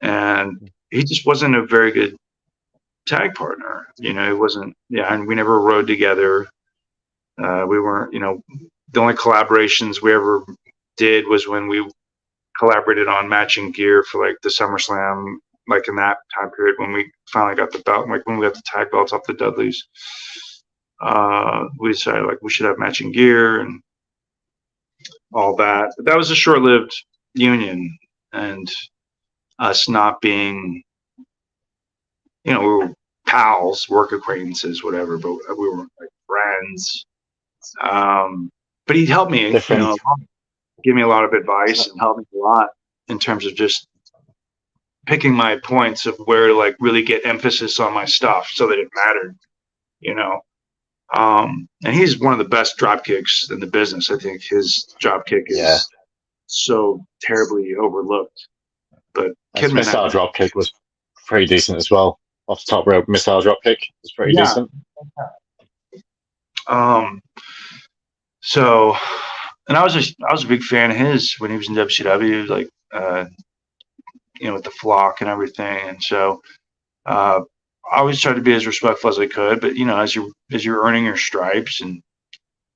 And he just wasn't a very good tag partner. You know, it wasn't, and we never rode together. We weren't, the only collaborations we ever did was when we collaborated on matching gear for like the SummerSlam, like in that time period when we finally got the belt, like when we got the tag belts off the Dudleys. We decided like we should have matching gear and all that. But that was a short-lived union, and us not being, we were pals, work acquaintances, whatever, but we were like friends. But he helped me, give me a lot of advice and helped me a lot in terms of just picking my points of where to like really get emphasis on my stuff so that it mattered, and he's one of the best drop kicks in the business. I think his drop kick is so terribly overlooked. But
his missile drop kick was pretty decent as well. Off the top rope missile drop kick was pretty decent.
So, and I was a big fan of his when he was in WCW, like with the flock and everything. And so I always tried to be as respectful as I could, but as you're earning your stripes and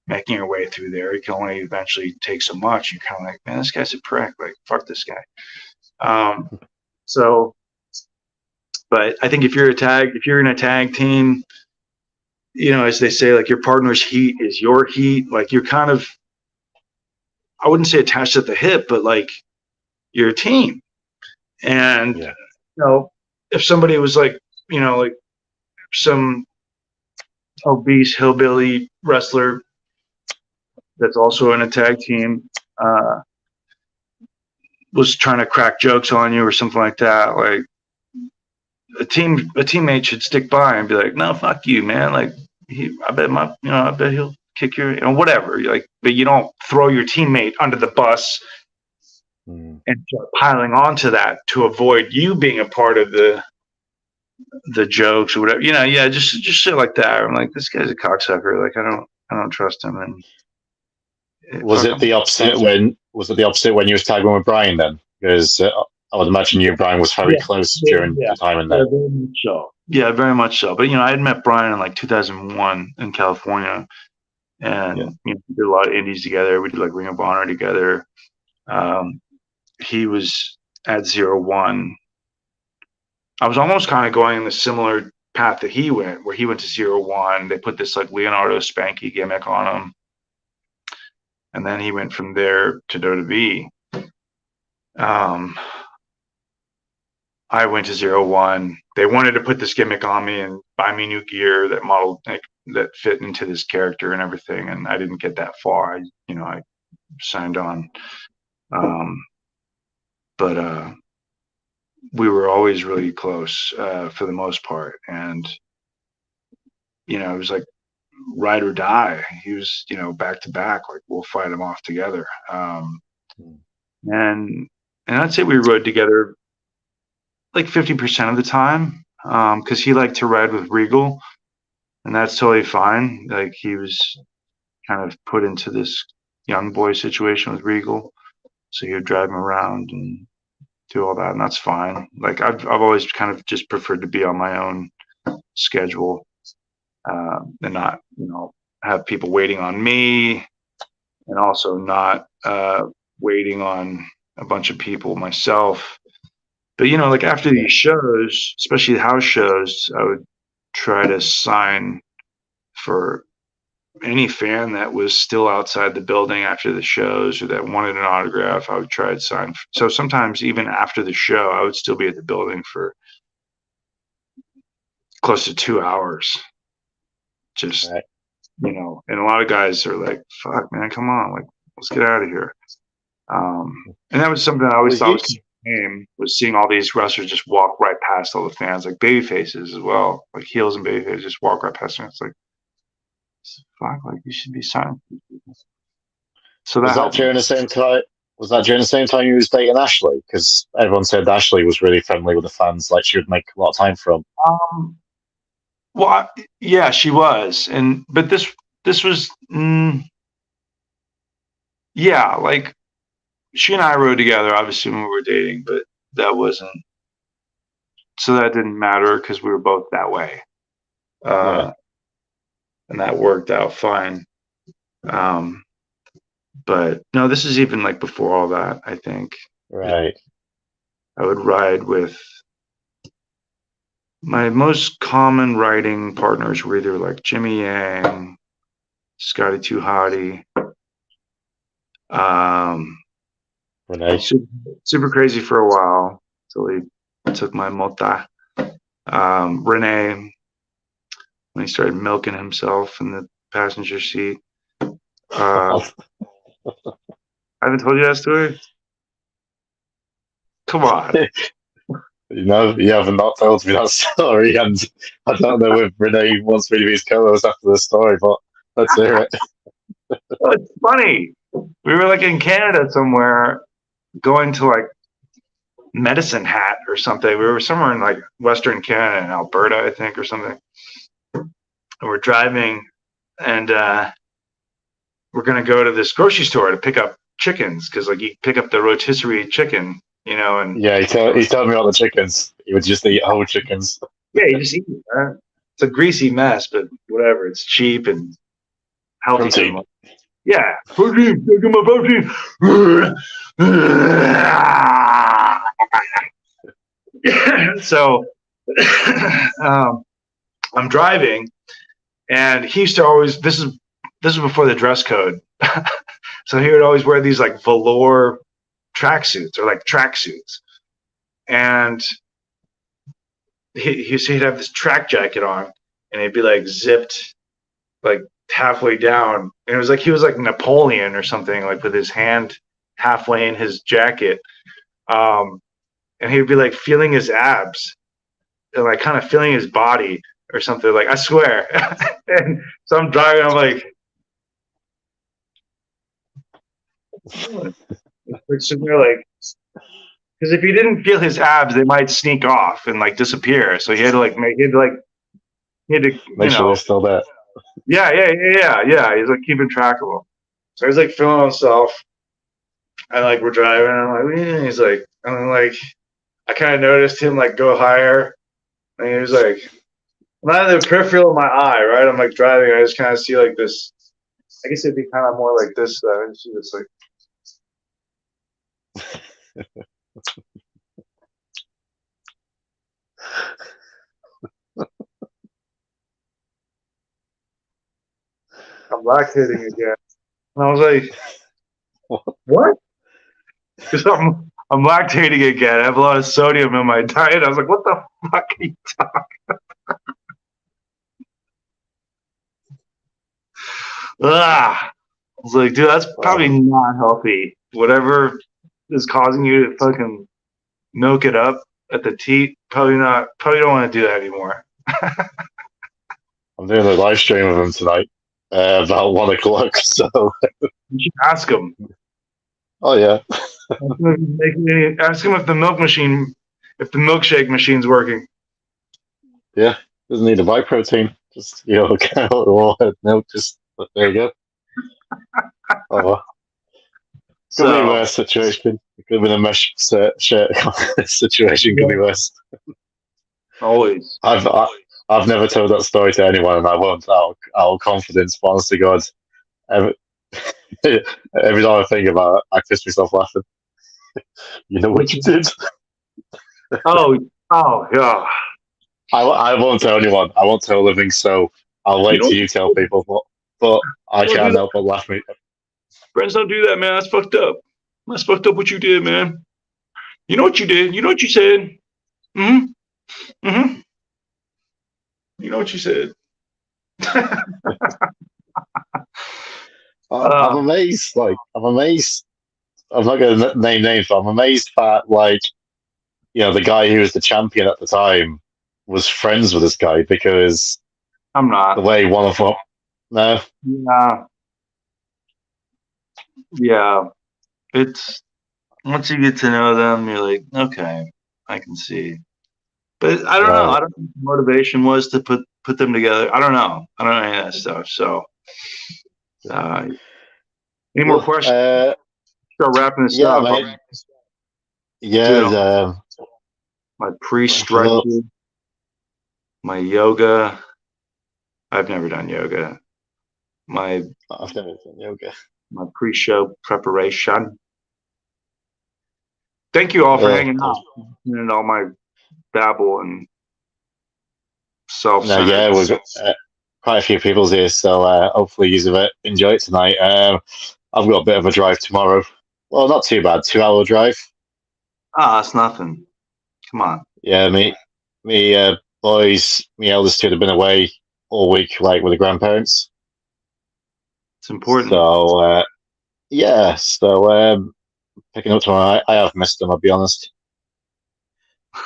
making your way through there, you can only eventually take so much. You're kind of like, man, this guy's a prick. Like, fuck this guy. But I think if you're in a tag team, as they say, like your partner's heat is your heat. Like you're kind of, I wouldn't say attached at the hip, but like you're a team. And if somebody was like, like some obese hillbilly wrestler that's also in a tag team was trying to crack jokes on you or something like that, like a teammate should stick by and be like, no, fuck you, man. Like, I bet he'll kick your, whatever. Like, but you don't throw your teammate under the bus and start piling onto that to avoid you being a part of the jokes or whatever. Just shit like that. I'm like, this guy's a cocksucker. Like, I don't trust him. And
was it the opposite when you was tagging with Brian then? Because I would imagine you and Brian was very close during the time in there.
Very much so. Yeah, very much so. But I had met Brian in like 2001 in California, and we did a lot of indies together. We did like Ring of Honor together. He was at 01. I was almost kind of going the similar path that he went, where he went to 01. They put this like Leonardo Spanky gimmick on him, and then he went from there to WWE. I went to 01. They wanted to put this gimmick on me and buy me new gear that fit into this character and everything, and I didn't get that far. I signed on, but we were always really close for the most part, and it was like ride or die. He was back to back, like we'll fight him off together, and I'd say we rode together like 50% of the time, because he liked to ride with Regal, and that's totally fine. Like, he was kind of put into this young boy situation with Regal, so he would drive him around and do all that, and that's fine. Like, I've always kind of just preferred to be on my own schedule, and not have people waiting on me, and also not waiting on a bunch of people myself. But like after these shows, especially the house shows, I would try to sign for any fan that was still outside the building after the shows or that wanted an autograph. I would try to sign. So sometimes even after the show, I would still be at the building for close to 2 hours. Just, and a lot of guys are like, fuck, man, come on. Like, let's get out of here. And that was something I always thought was seeing all these wrestlers just walk right past all the fans, like baby faces as well, like heels and baby faces just walk right past them. It's like, fuck, like you should be signing. So
was that during the same time? Was that during the same time you was dating Ashley? Because everyone said Ashley was really friendly with the fans, like she would make a lot of time for them.
Well, yeah, she was, but this was, like. She and I rode together, obviously, when we were dating, but that didn't matter because we were both that way. And that worked out fine. But no, this is even like before all that, I think.
Right.
I would ride with my most common riding partners were either like Jimmy Yang, Scotty Too Hottie,
Renee.
Super crazy for a while until he took my mota. Renee, when he started milking himself in the passenger seat. I haven't told you that story? Come on.
You have not told me that story, and I don't know if Renee wants me to be his co-host after the story, but let's hear it.
Well, it's funny. We were like in Canada somewhere, going to like Medicine Hat or something. We were somewhere in like Western Canada, in Alberta, I think, or something. And we're driving, and we're gonna go to this grocery store to pick up chickens, because like you pick up the rotisserie chicken, and
yeah, he told me about the chickens. He would just eat whole chickens.
Yeah, you just eat it. Right? It's a greasy mess, but whatever. It's cheap and healthy.
Protein.
Yeah, protein. Look at my protein. So I'm driving, and he used to always. This is before the dress code, so he would always wear these like velour tracksuits or like tracksuits, and he'd have this track jacket on, and it'd be like zipped like halfway down, and it was like he was like Napoleon or something, like with his hand halfway in his jacket, and he'd be like feeling his abs and like kind of feeling his body or something. Like I swear. And so I'm driving. I'm like, sitting there like, because if he didn't feel his abs, they might sneak off and like disappear. So he had to like make
Make sure they're still there.
Yeah. He's like keeping track of them. So he's like feeling himself. And like we're driving, and I'm like, yeah. He's like, and I'm like, I kind of noticed him like go higher, and he was like, not in the peripheral of my eye, right? I'm like driving, I just kind of see like this. I guess it'd be kind of more like this. I see this like. I'm lactating again, and I was like, what? Because I'm lactating again. I have a lot of sodium in my diet. I was like, what the fuck are you talking about? I was like, dude, that's probably not healthy. Whatever is causing you to fucking milk it up at the teat, probably not. Probably don't want to do that anymore.
I'm doing a live stream with him tonight about 1 o'clock. So
you should ask him.
Oh yeah.
Ask him if the milkshake machine's working.
Yeah, doesn't need to buy protein. Just get out of milk. Just there you go. Oh, could be worse situation. It could have been a mesh shirt situation. Could be worse.
Always.
I've never told that story to anyone, and I won't. Out of confidence, but honest to God, every time I think about it, I piss myself laughing. You know what you did?
Oh yeah.
I won't tell anyone. I won't tell a living soul. I'll wait till you tell people. But I can't help but laugh.
Friends don't do that, man. That's fucked up. That's fucked up what you did, man. You know what you did. You know what you said. Mm-hmm. You know what you said.
I'm amazed. I'm amazed. I'm not going to name names, but I'm amazed that, the guy who was the champion at the time was friends with this guy, because
I'm not.
The way one of them. No.
Yeah. It's once you get to know them, you're like, okay, I can see. But I don't know. I don't know what the motivation was to put them together. I don't know. I don't know any of that stuff. So, any more questions? Start wrapping this up.
Mate. Yeah.
My pre-stretching, my yoga. I've never done yoga.
I've never done yoga.
My pre-show preparation. Thank you all for hanging out and all my babble and self-centered.
Yeah, we've got quite a few people here, so hopefully you enjoy it tonight. I've got a bit of a drive tomorrow. Well, not too bad. 2-hour drive.
That's nothing. Come on.
Yeah, me boys, my eldest two have been away all week, with the grandparents.
It's important.
So, picking up tomorrow. I have missed them, I'll be honest.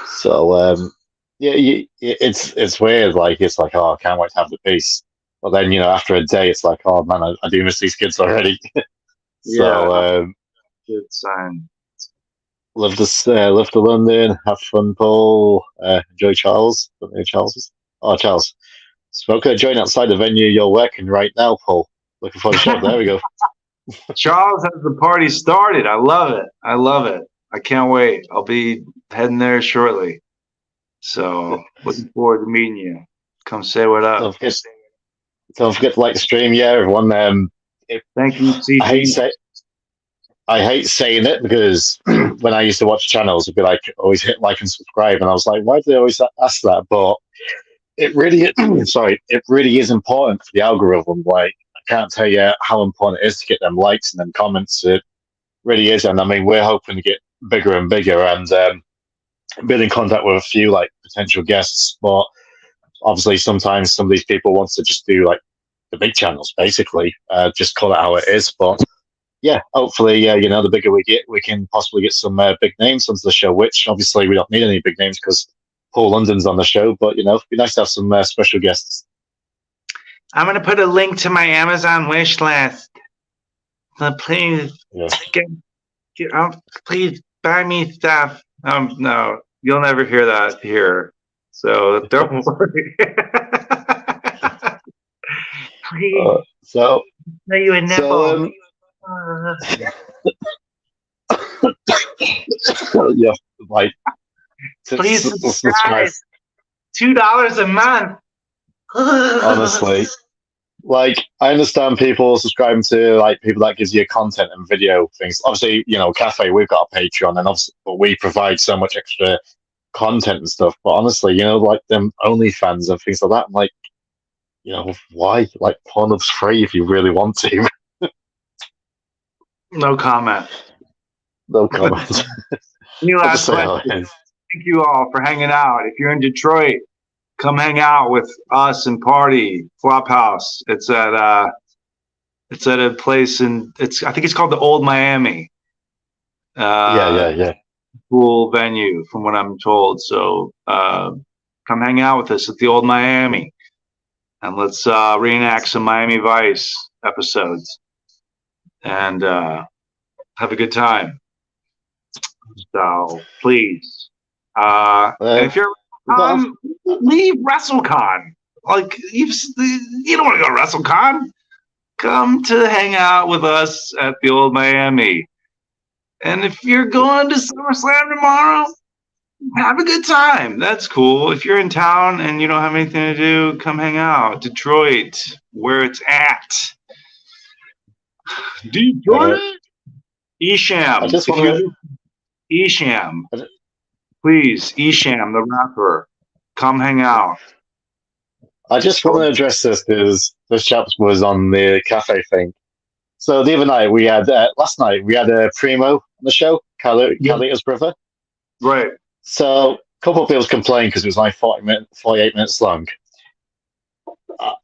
So, it's weird. It's like, oh, I can't wait to have the peace. But then, after a day, it's like, oh man, I do miss these kids already. So,
good sign.
Love to London, have fun, Paul. Enjoy Charles. Don't know Charles. Oh, Charles. Spoke a joint outside the venue you're working right now, Paul. Looking for the show. There we go.
Charles has the party started. I love it. I can't wait. I'll be heading there shortly. So looking forward to meeting you. Come say what up.
Don't forget to like the stream, everyone.
Thank you, CG.
I hate saying it, because when I used to watch channels, it'd be like, always hit like and subscribe, and I was like, why do they always ask that? But it really, it really is important for the algorithm. I can't tell you how important it is to get them likes and them comments. It really is, and I mean, we're hoping to get bigger and bigger, and been in contact with a few potential guests. But obviously, sometimes some of these people want to just do the big channels, basically, just call it how it is. But yeah, hopefully, the bigger we get, we can possibly get some big names onto the show, which obviously we don't need any big names, because Paul London's on the show, but it'd be nice to have some special guests.
I'm gonna put a link to my Amazon wish list. So please, please buy me stuff. No, you'll never hear that here, so don't worry. Please,
show
you a nipple.
Yeah, like
please subscribe. $2 a month.
Honestly, like I understand people subscribing to like people that gives you content and video things. Obviously, Cafe, we've got a Patreon, and obviously, but we provide so much extra content and stuff. But honestly, like them OnlyFans and things like that, I'm like, why? Like Pornhub's free if you really want to.
No comment.
No comment.
Any last question? Thank you all for hanging out. If you're in Detroit, come hang out with us and party. Flophouse. It's at a place I think it's called the Old Miami.
Yeah.
Cool venue from what I'm told. So come hang out with us at the Old Miami, and let's reenact some Miami Vice episodes and have a good time. So please, and if you're leave WrestleCon. Like you don't want to go to WrestleCon. Come to hang out with us at the Old Miami. And if you're going to SummerSlam tomorrow, have a good time. That's cool. If you're in town and you don't have anything to do, come hang out. Detroit, where it's at. Detroit. Esham. Esham. Please, Esham, the rapper, come hang out.
I just want to address this because this chap was on the cafe thing. So the other night last night we had Primo on the show, Carlito's brother.
Right.
So a couple of people complained because it was like 48 minutes long.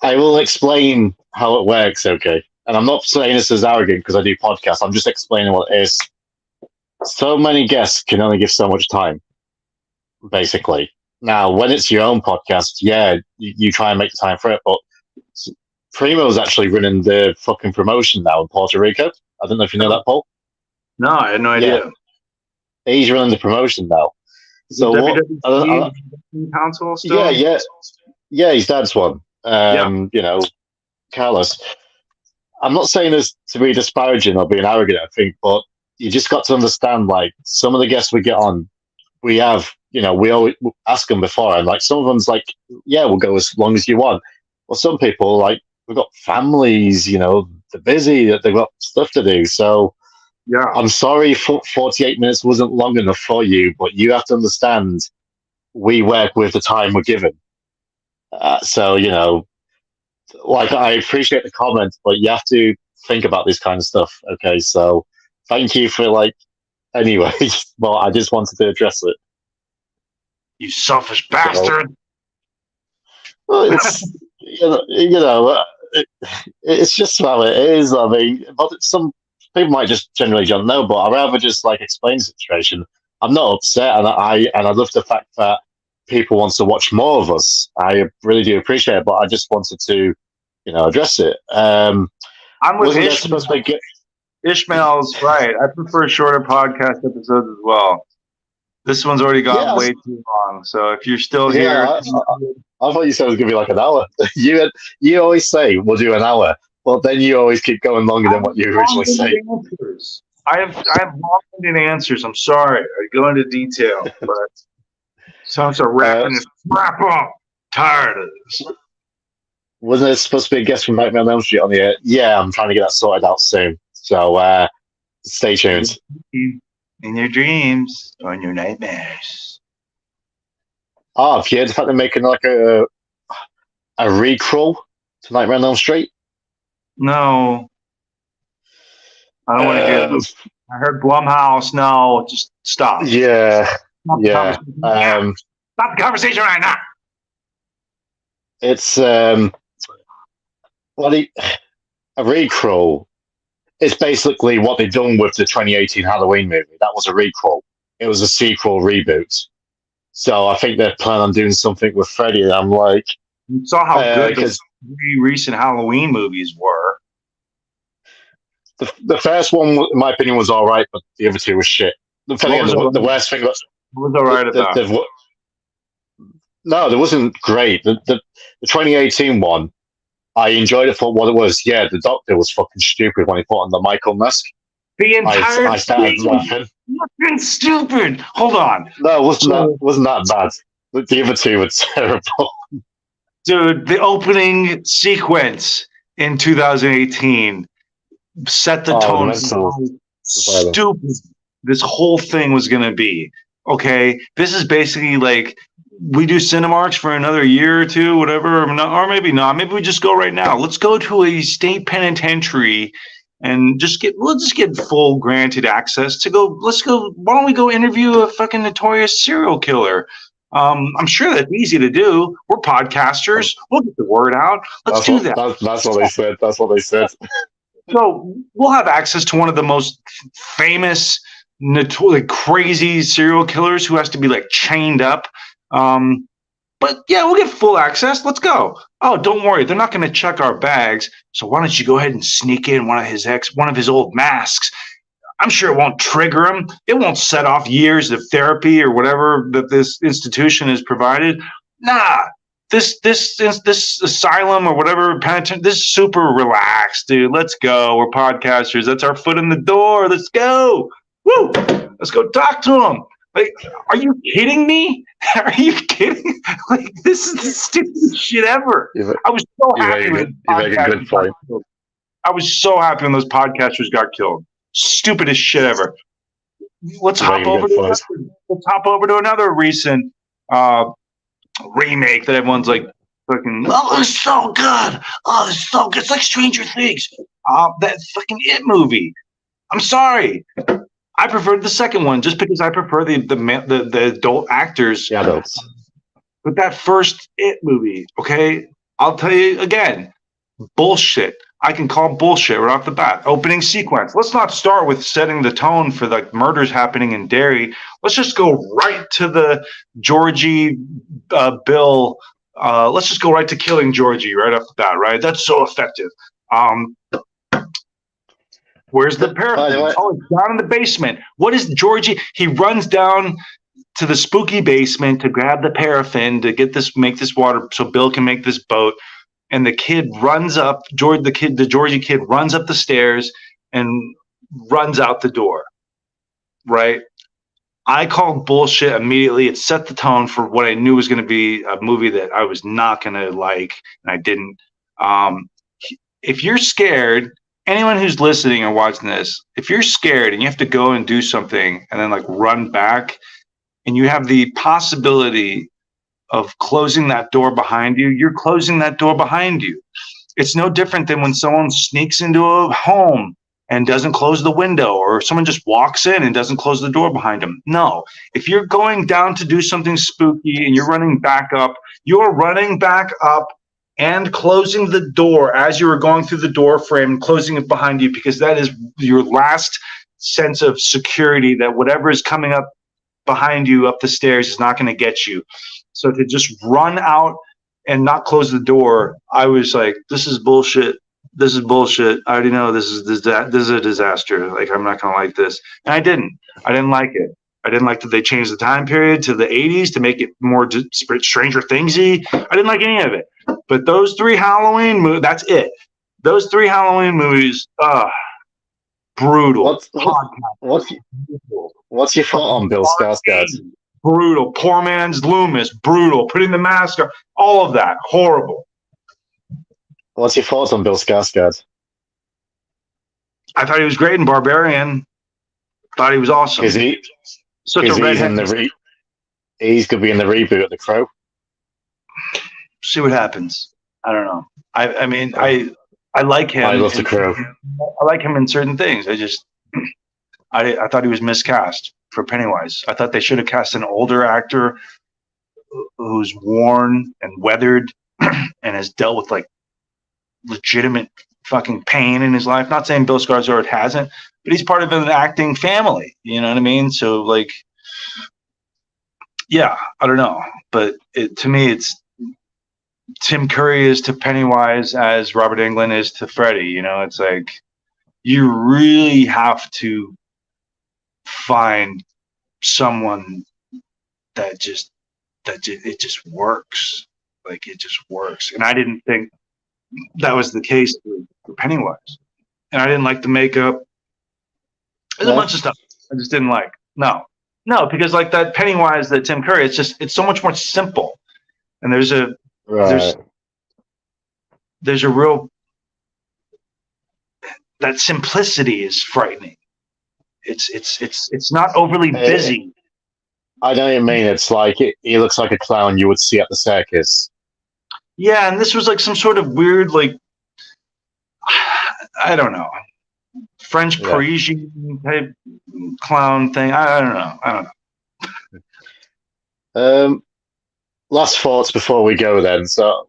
I will explain how it works, okay? And I'm not saying this as arrogant because I do podcasts. I'm just explaining what it is. So many guests can only give so much time, basically. Now, when it's your own podcast, you try and make the time for it. But Primo's actually running the fucking promotion now in Puerto Rico. I don't know if you know that, Paul.
No, I had no idea.
Yeah. He's running the promotion now. So
WWE Council still?
Yeah, his dad's one. Carlos. I'm not saying this to be disparaging or being arrogant, I think, but you just got to understand, like, some of the guests we get on, we always ask them before, and like some of them's like, we'll go as long as you want. Well, some people, like, we've got families, they're busy, they've got stuff to do. So, I'm sorry 48 minutes wasn't long enough for you, but you have to understand we work with the time we're given. Like, I appreciate the comment, but you have to think about this kind of stuff. Okay, so thank you for anyway, but I just wanted to address it.
You selfish bastard.
Well, it's it's just how it is. I mean, but some people might just generally don't know, but I'd rather just explain the situation. I'm not upset, and I love the fact that people want to watch more of us. I really do appreciate it, but I just wanted to, address it.
I'm with Ishmael. Ishmael's right. I prefer shorter podcast episodes as well. This one's already gone way too long. So if you're still here,
I thought you said it was gonna be like an hour. You always say we'll do an hour, but then you always keep going longer than what you originally say.
I have long-winded answers. I'm sorry. I go into detail, but sometimes I'm wrap up. Tired of this.
Wasn't it supposed to be a guest from Nightmare on Elm Street on the air? Yeah, I'm trying to get that sorted out soon. So stay tuned.
In your dreams or in your nightmares.
Oh, have you heard the fact they're making a recrawl to Nightmare on Elm Street?
No. I don't want to hear this. I heard Blumhouse. No, just stop.
Yeah.
Stop the conversation right now.
It's a recrawl. It's basically what they've done with the 2018 Halloween movie. That was a recrawl. It was a sequel reboot. So I think they're planning on doing something with Freddy. And I'm like,
You saw how good the
because
three recent Halloween movies were.
the first one, in my opinion, was all right, but the other two were shit. Then
What
again,
was
the worst thing was
what was all right about?
no, it wasn't great. The 2018 one, I enjoyed it for what it was. Yeah, the doctor was fucking stupid when he put on the Michael mask.
The entire
I started laughing.
fucking stupid. Hold on,
No, wasn't that bad. The other two were terrible.
dude. The opening sequence in 2018 set the tone for how stupid this whole thing was going to be. Okay, this is basically like we do CineMarks for another year or two, whatever, or maybe not. Maybe we just go right now. Let's go to a state penitentiary and we'll just get full granted access to go. Let's go. Why don't we go interview a fucking notorious serial killer? I'm sure that's easy to do. We're podcasters. We'll get the word out. Let's do that.
That's what they said. That's what they said.
So we'll have access to one of the most famous, crazy serial killers who has to be like chained up. But yeah, we'll get full access. Let's go. Oh, don't worry, they're not going to check our bags. So why don't you go ahead and sneak in one of his old masks? I'm sure it won't trigger him. It won't set off years of therapy or whatever that this institution has provided. Nah, this asylum or whatever penitentiary, this is super relaxed, dude. Let's go. We're podcasters. That's our foot in the door. Let's go. Woo! Let's go talk to him. Like, are you kidding me? Are you kidding? Like, this is the stupidest shit ever. I was so happy when I was so happy when those podcasters got killed. Stupidest shit ever. Let's hop over to another recent remake that everyone's like fucking, oh, it's so good. Oh, it's so good. It's like Stranger Things. That fucking It movie. I'm sorry. I preferred the second one just because I prefer the adult actors.
Yeah, those.
But that first It movie, okay, I'll tell you again, bullshit. I can call bullshit right off the bat. Opening sequence. Let's not start with setting the tone for the murders happening in Derry. Let's just go right to the Georgie Bill. Let's just go right to killing Georgie right off the bat, right? That's so effective. Where's the paraffin? Oh, it's down in the basement. What is Georgie? He runs down to the spooky basement to grab the paraffin to make this water so Bill can make this boat. And the kid runs up. The Georgie kid runs up the stairs and runs out the door. Right? I called bullshit immediately. It set the tone for what I knew was going to be a movie that I was not going to like, and I didn't. If you're scared, anyone who's listening or watching this, if you're scared and you have to go and do something and then like run back, and you have the possibility of closing that door behind you, you're closing that door behind you. It's no different than when someone sneaks into a home and doesn't close the window, or someone just walks in and doesn't close the door behind them. No, if you're going down to do something spooky and you're running back up and closing the door as you were going through the door frame and closing it behind you, because that is your last sense of security that whatever is coming up behind you up the stairs is not going to get you. So to just run out and not close the door, I was like, this is bullshit. This is bullshit. I already know this is a disaster. Like, I'm not going to like this. And I didn't like it. I didn't like that they changed the time period to the 80s to make it more Stranger Thingsy. I didn't like any of it. But those three Halloween movies, that's it. Those three Halloween movies, brutal.
What's your thought on Bill Skarsgård?
Brutal. Poor man's Loomis. Brutal. Putting the mask on. All of that. Horrible.
What's your thoughts on Bill Skarsgård?
I thought he was great in Barbarian. Thought he was awesome.
Is he?
Such a redhead.
He's going to be in the reboot of The Crow.
See what happens. I don't know. I mean, I like him.
I love The Crow.
I like him in certain things. I thought he was miscast for Pennywise. I thought they should have cast an older actor who's worn and weathered and has dealt with like legitimate fucking pain in his life. Not saying Bill Skarsgård hasn't, but he's part of an acting family. You know what I mean? So like, yeah, I don't know, but to me, it's Tim Curry is to Pennywise as Robert Englund is to Freddy. You know, it's like you really have to find someone it just works. Like it just works. And I didn't think that was the case for Pennywise. And I didn't like the makeup. There's a bunch of stuff I just didn't like. No, because like that Pennywise, that Tim Curry, it's so much more simple. And there's a real, that simplicity is frightening. It's not overly busy.
I know what you mean. It's like he looks like a clown you would see at the circus.
Yeah, and this was like some sort of weird, like, I don't know, French Parisian type clown thing. I don't
know. Last thoughts before we go then. So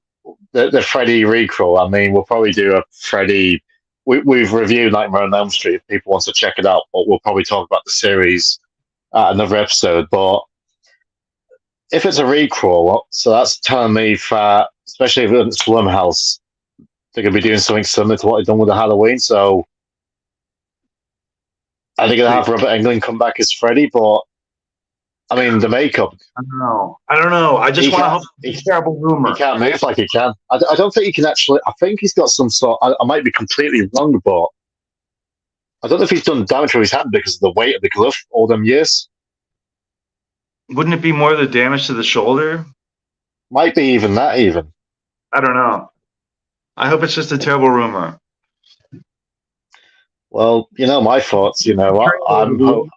the Freddy recrawl. I mean, we'll probably do a Freddy. We've reviewed Nightmare on Elm Street if people want to check it out, but we'll probably talk about the series at another episode. But if it's a recrawl, so that's telling me that, especially if it's Blumhouse, they're going to be doing something similar to what they've done with the Halloween. So are they going to have Robert Englund come back as Freddy? But I mean, the makeup.
I don't know. I just want to hope it's a terrible rumor.
He can't move like he can. I don't think he can actually. I think he's got some sort. I might be completely wrong, but I don't know if he's done damage to his hand because of the weight of the glove all them years.
Wouldn't it be more the damage to the shoulder?
Might be even that. Even.
I don't know. I hope it's just a terrible rumor.
Well, you know my thoughts. You know,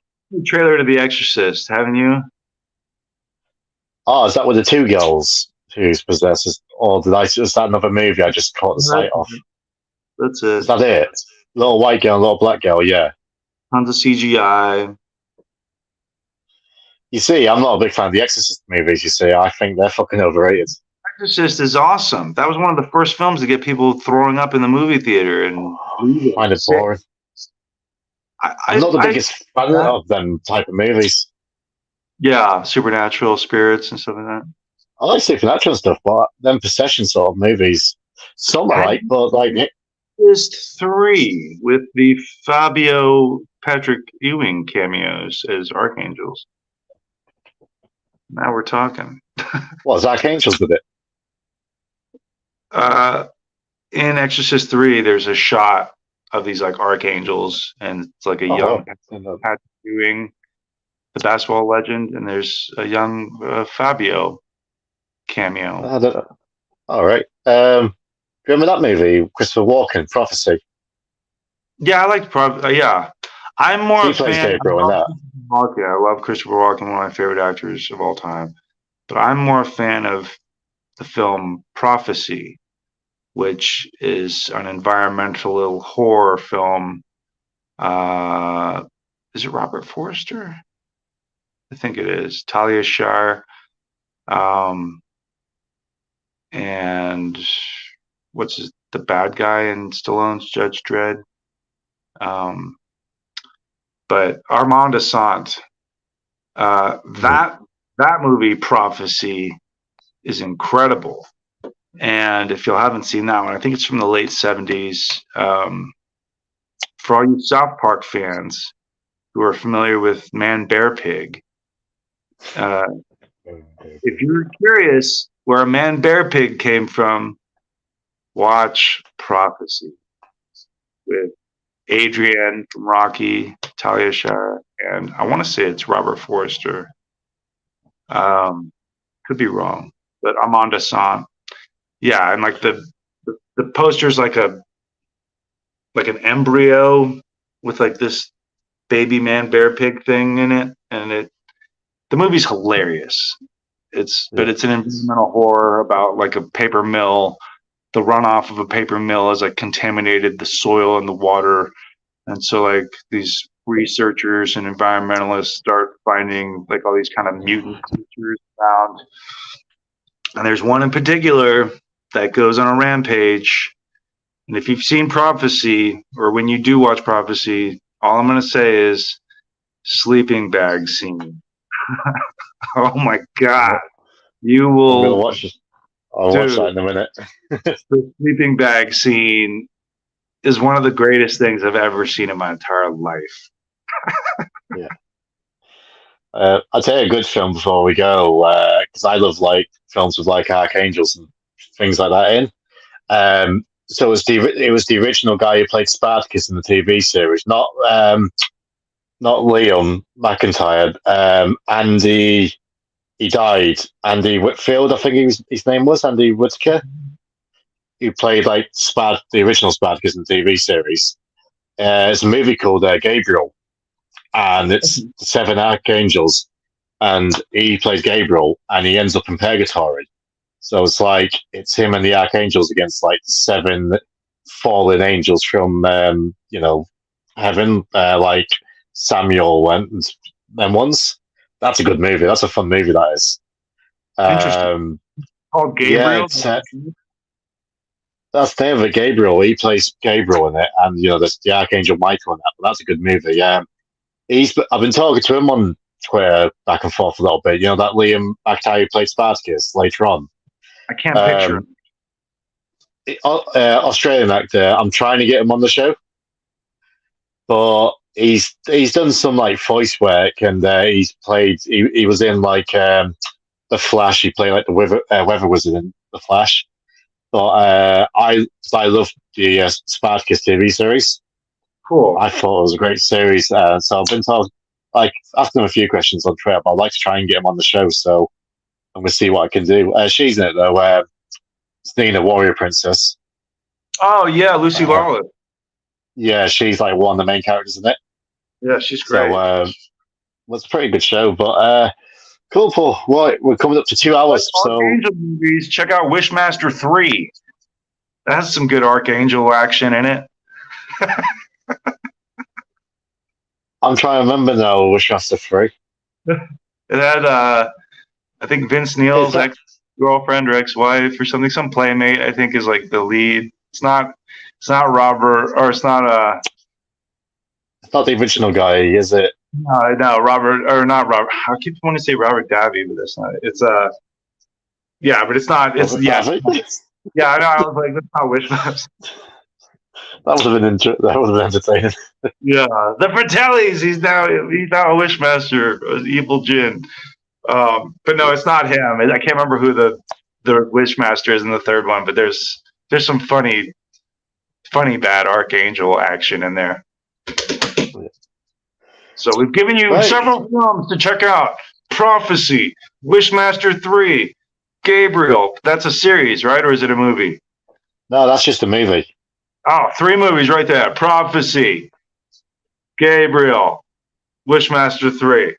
trailer to The Exorcist, haven't you?
Oh, is that with the two girls who's possessed? Or did is that another movie I just caught the sight of?
That's it.
Is that it? Little white girl, little black girl, yeah.
Tons of CGI.
You see, I'm not a big fan of the Exorcist movies, you see. I think they're fucking overrated.
Exorcist is awesome. That was one of the first films to get people throwing up in the movie theater. And
kind of boring. I'm not the biggest fan of them type of movies.
Yeah, supernatural spirits and stuff like that.
I like supernatural stuff, but them possession sort of movies, some I like, but like
Exorcist 3 with the Fabio Patrick Ewing cameos as archangels. Now we're talking.
What is archangels with it?
In Exorcist 3, there's a shot of these like archangels, and it's like a young Patrick Ewing, the basketball legend, and there's a young Fabio cameo.
All right. Remember that movie, Christopher Walken, Prophecy?
Yeah, I like yeah. I'm more a fan. I love Christopher Walken, one of my favorite actors of all time. But I'm more a fan of the film Prophecy, which is an environmental horror film. Is it Robert Forster? I think it is. Talia Shire. And what's the bad guy in Stallone's Judge Dredd? But Armand Assant. That movie, Prophecy, is incredible. And if you haven't seen that one, I think it's from the late 70s. For all you South Park fans who are familiar with Man Bear Pig, if you're curious where a Man Bear Pig came from, watch Prophecy with Adrienne from Rocky, Talia Shire, and I want to say it's Robert Forster. Could be wrong, but Armand Assant. Yeah, and like the poster's like an embryo with like this baby Man Bear Pig thing in it, and the movie's hilarious. But it's an environmental horror about like a paper mill. The runoff of a paper mill has like contaminated the soil and the water, and so like these researchers and environmentalists start finding like all these kind of mutant creatures around. And there's one in particular that goes on a rampage. And if you've seen Prophecy, or when you do watch Prophecy, all I'm going to say is sleeping bag scene. Oh my God. You
I'm gonna
will,
watch it. I'll watch that in a minute.
the sleeping bag scene is one of the greatest things I've ever seen in my entire life.
Yeah. I'll tell you a good film before we go, because I love like films with like archangels and things like that in. So it was the original guy who played Spartacus in the TV series, not Liam McIntyre. Andy, he died. Andy Whitfield, I think his name was Andy Whitaker. Who played like the original Spartacus in the TV series. It's a movie called Gabriel, and it's the Seven Archangels, and he plays Gabriel, and he ends up in purgatory. So it's like it's him and the archangels against like seven fallen angels from heaven, like Samuel and them ones. That's a good movie. That's a fun movie. That is.
Interesting. Called
Yeah,
Gabriel.
that's the name of it, Gabriel. He plays Gabriel in it, and there's the Archangel Michael in that. But that's a good movie. Yeah, I've been talking to him on Twitter back and forth a little bit. That Liam McIntyre who played Spartacus later on.
I can't picture him.
Australian actor. I'm trying to get him on the show, but he's done some like voice work, and he's played. He was in like the Flash. He played like the weather wizard in the Flash. But I love the Spartacus TV series.
Cool.
I thought it was a great series. So I've been asking him a few questions on Twitter, but I'd like to try and get him on the show. So I'm going to see what I can do. She's in it though. It's Nina, Warrior Princess.
Oh yeah, Lucy Lawless.
Yeah, she's like one of the main characters in it.
Yeah, she's great.
So it's a pretty good show. But cool, Paul. Right, we're coming up to 2 hours. So
Archangel movies. Check out Wishmaster 3. That has some good Archangel action in it.
I'm trying to remember now. Wishmaster 3.
It had I think Vince Neil's ex-girlfriend or ex-wife or something. Some playmate I think is like the lead. It's not Robert, or it's not
It's not the original guy, is it?
No, Robert, or not Robert. I keep wanting to say Robert Davi, but that's not it. It's yeah, but it's not. It's yeah, I know. I was like, that's not Wishmaster.
That would have been entertaining.
Yeah, the Fratellis. He's now a Wishmaster, evil Jin. But no, it's not him. I can't remember who the Wishmaster is in the third one. But there's some funny bad Archangel action in there. So we've given you several films to check out: Prophecy, Wishmaster 3, Gabriel. That's a series, right? Or is it a movie?
No, that's just a movie.
Oh, 3 movies right there: Prophecy, Gabriel, Wishmaster 3,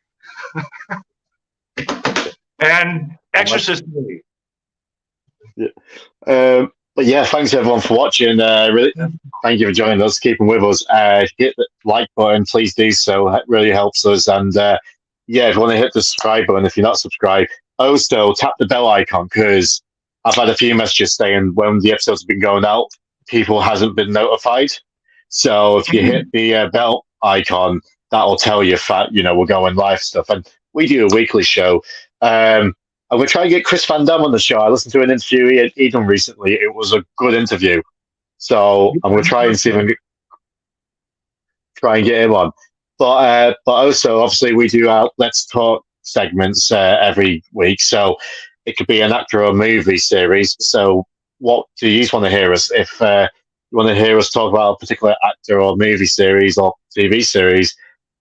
and Exorcist 3.
Yeah. But yeah, thanks everyone for watching. Really, thank you for joining us, keeping with us. Hit the like button, please do so. It really helps us. And yeah, if you want to hit the subscribe button, if you're not subscribed, also tap the bell icon, because I've had a few messages saying when the episodes have been going out, people hasn't been notified. So if you hit the bell icon, that will tell you we're going live stuff. And we do a weekly show. I'm going to try and get Chris Van Dam on the show. I listened to an interview he done recently. It was a good interview. So I'm going to try and see if I can try and get him on. But also, obviously, we do our Let's Talk segments every week. So it could be an actor or a movie series. So what do you want to hear us? If you want to hear us talk about a particular actor or movie series or TV series,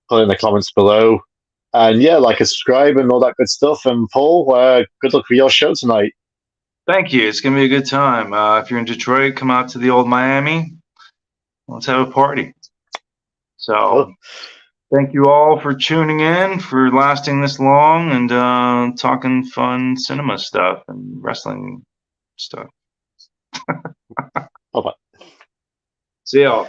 put it in the comments below. And yeah, like and subscribe and all that good stuff. And Paul, good luck for your show tonight.
Thank you. It's going to be a good time. If you're in Detroit, come out to the old Miami. Let's have a party. So thank you all for tuning in, for lasting this long, and talking fun cinema stuff and wrestling stuff.
Bye-bye.
See y'all.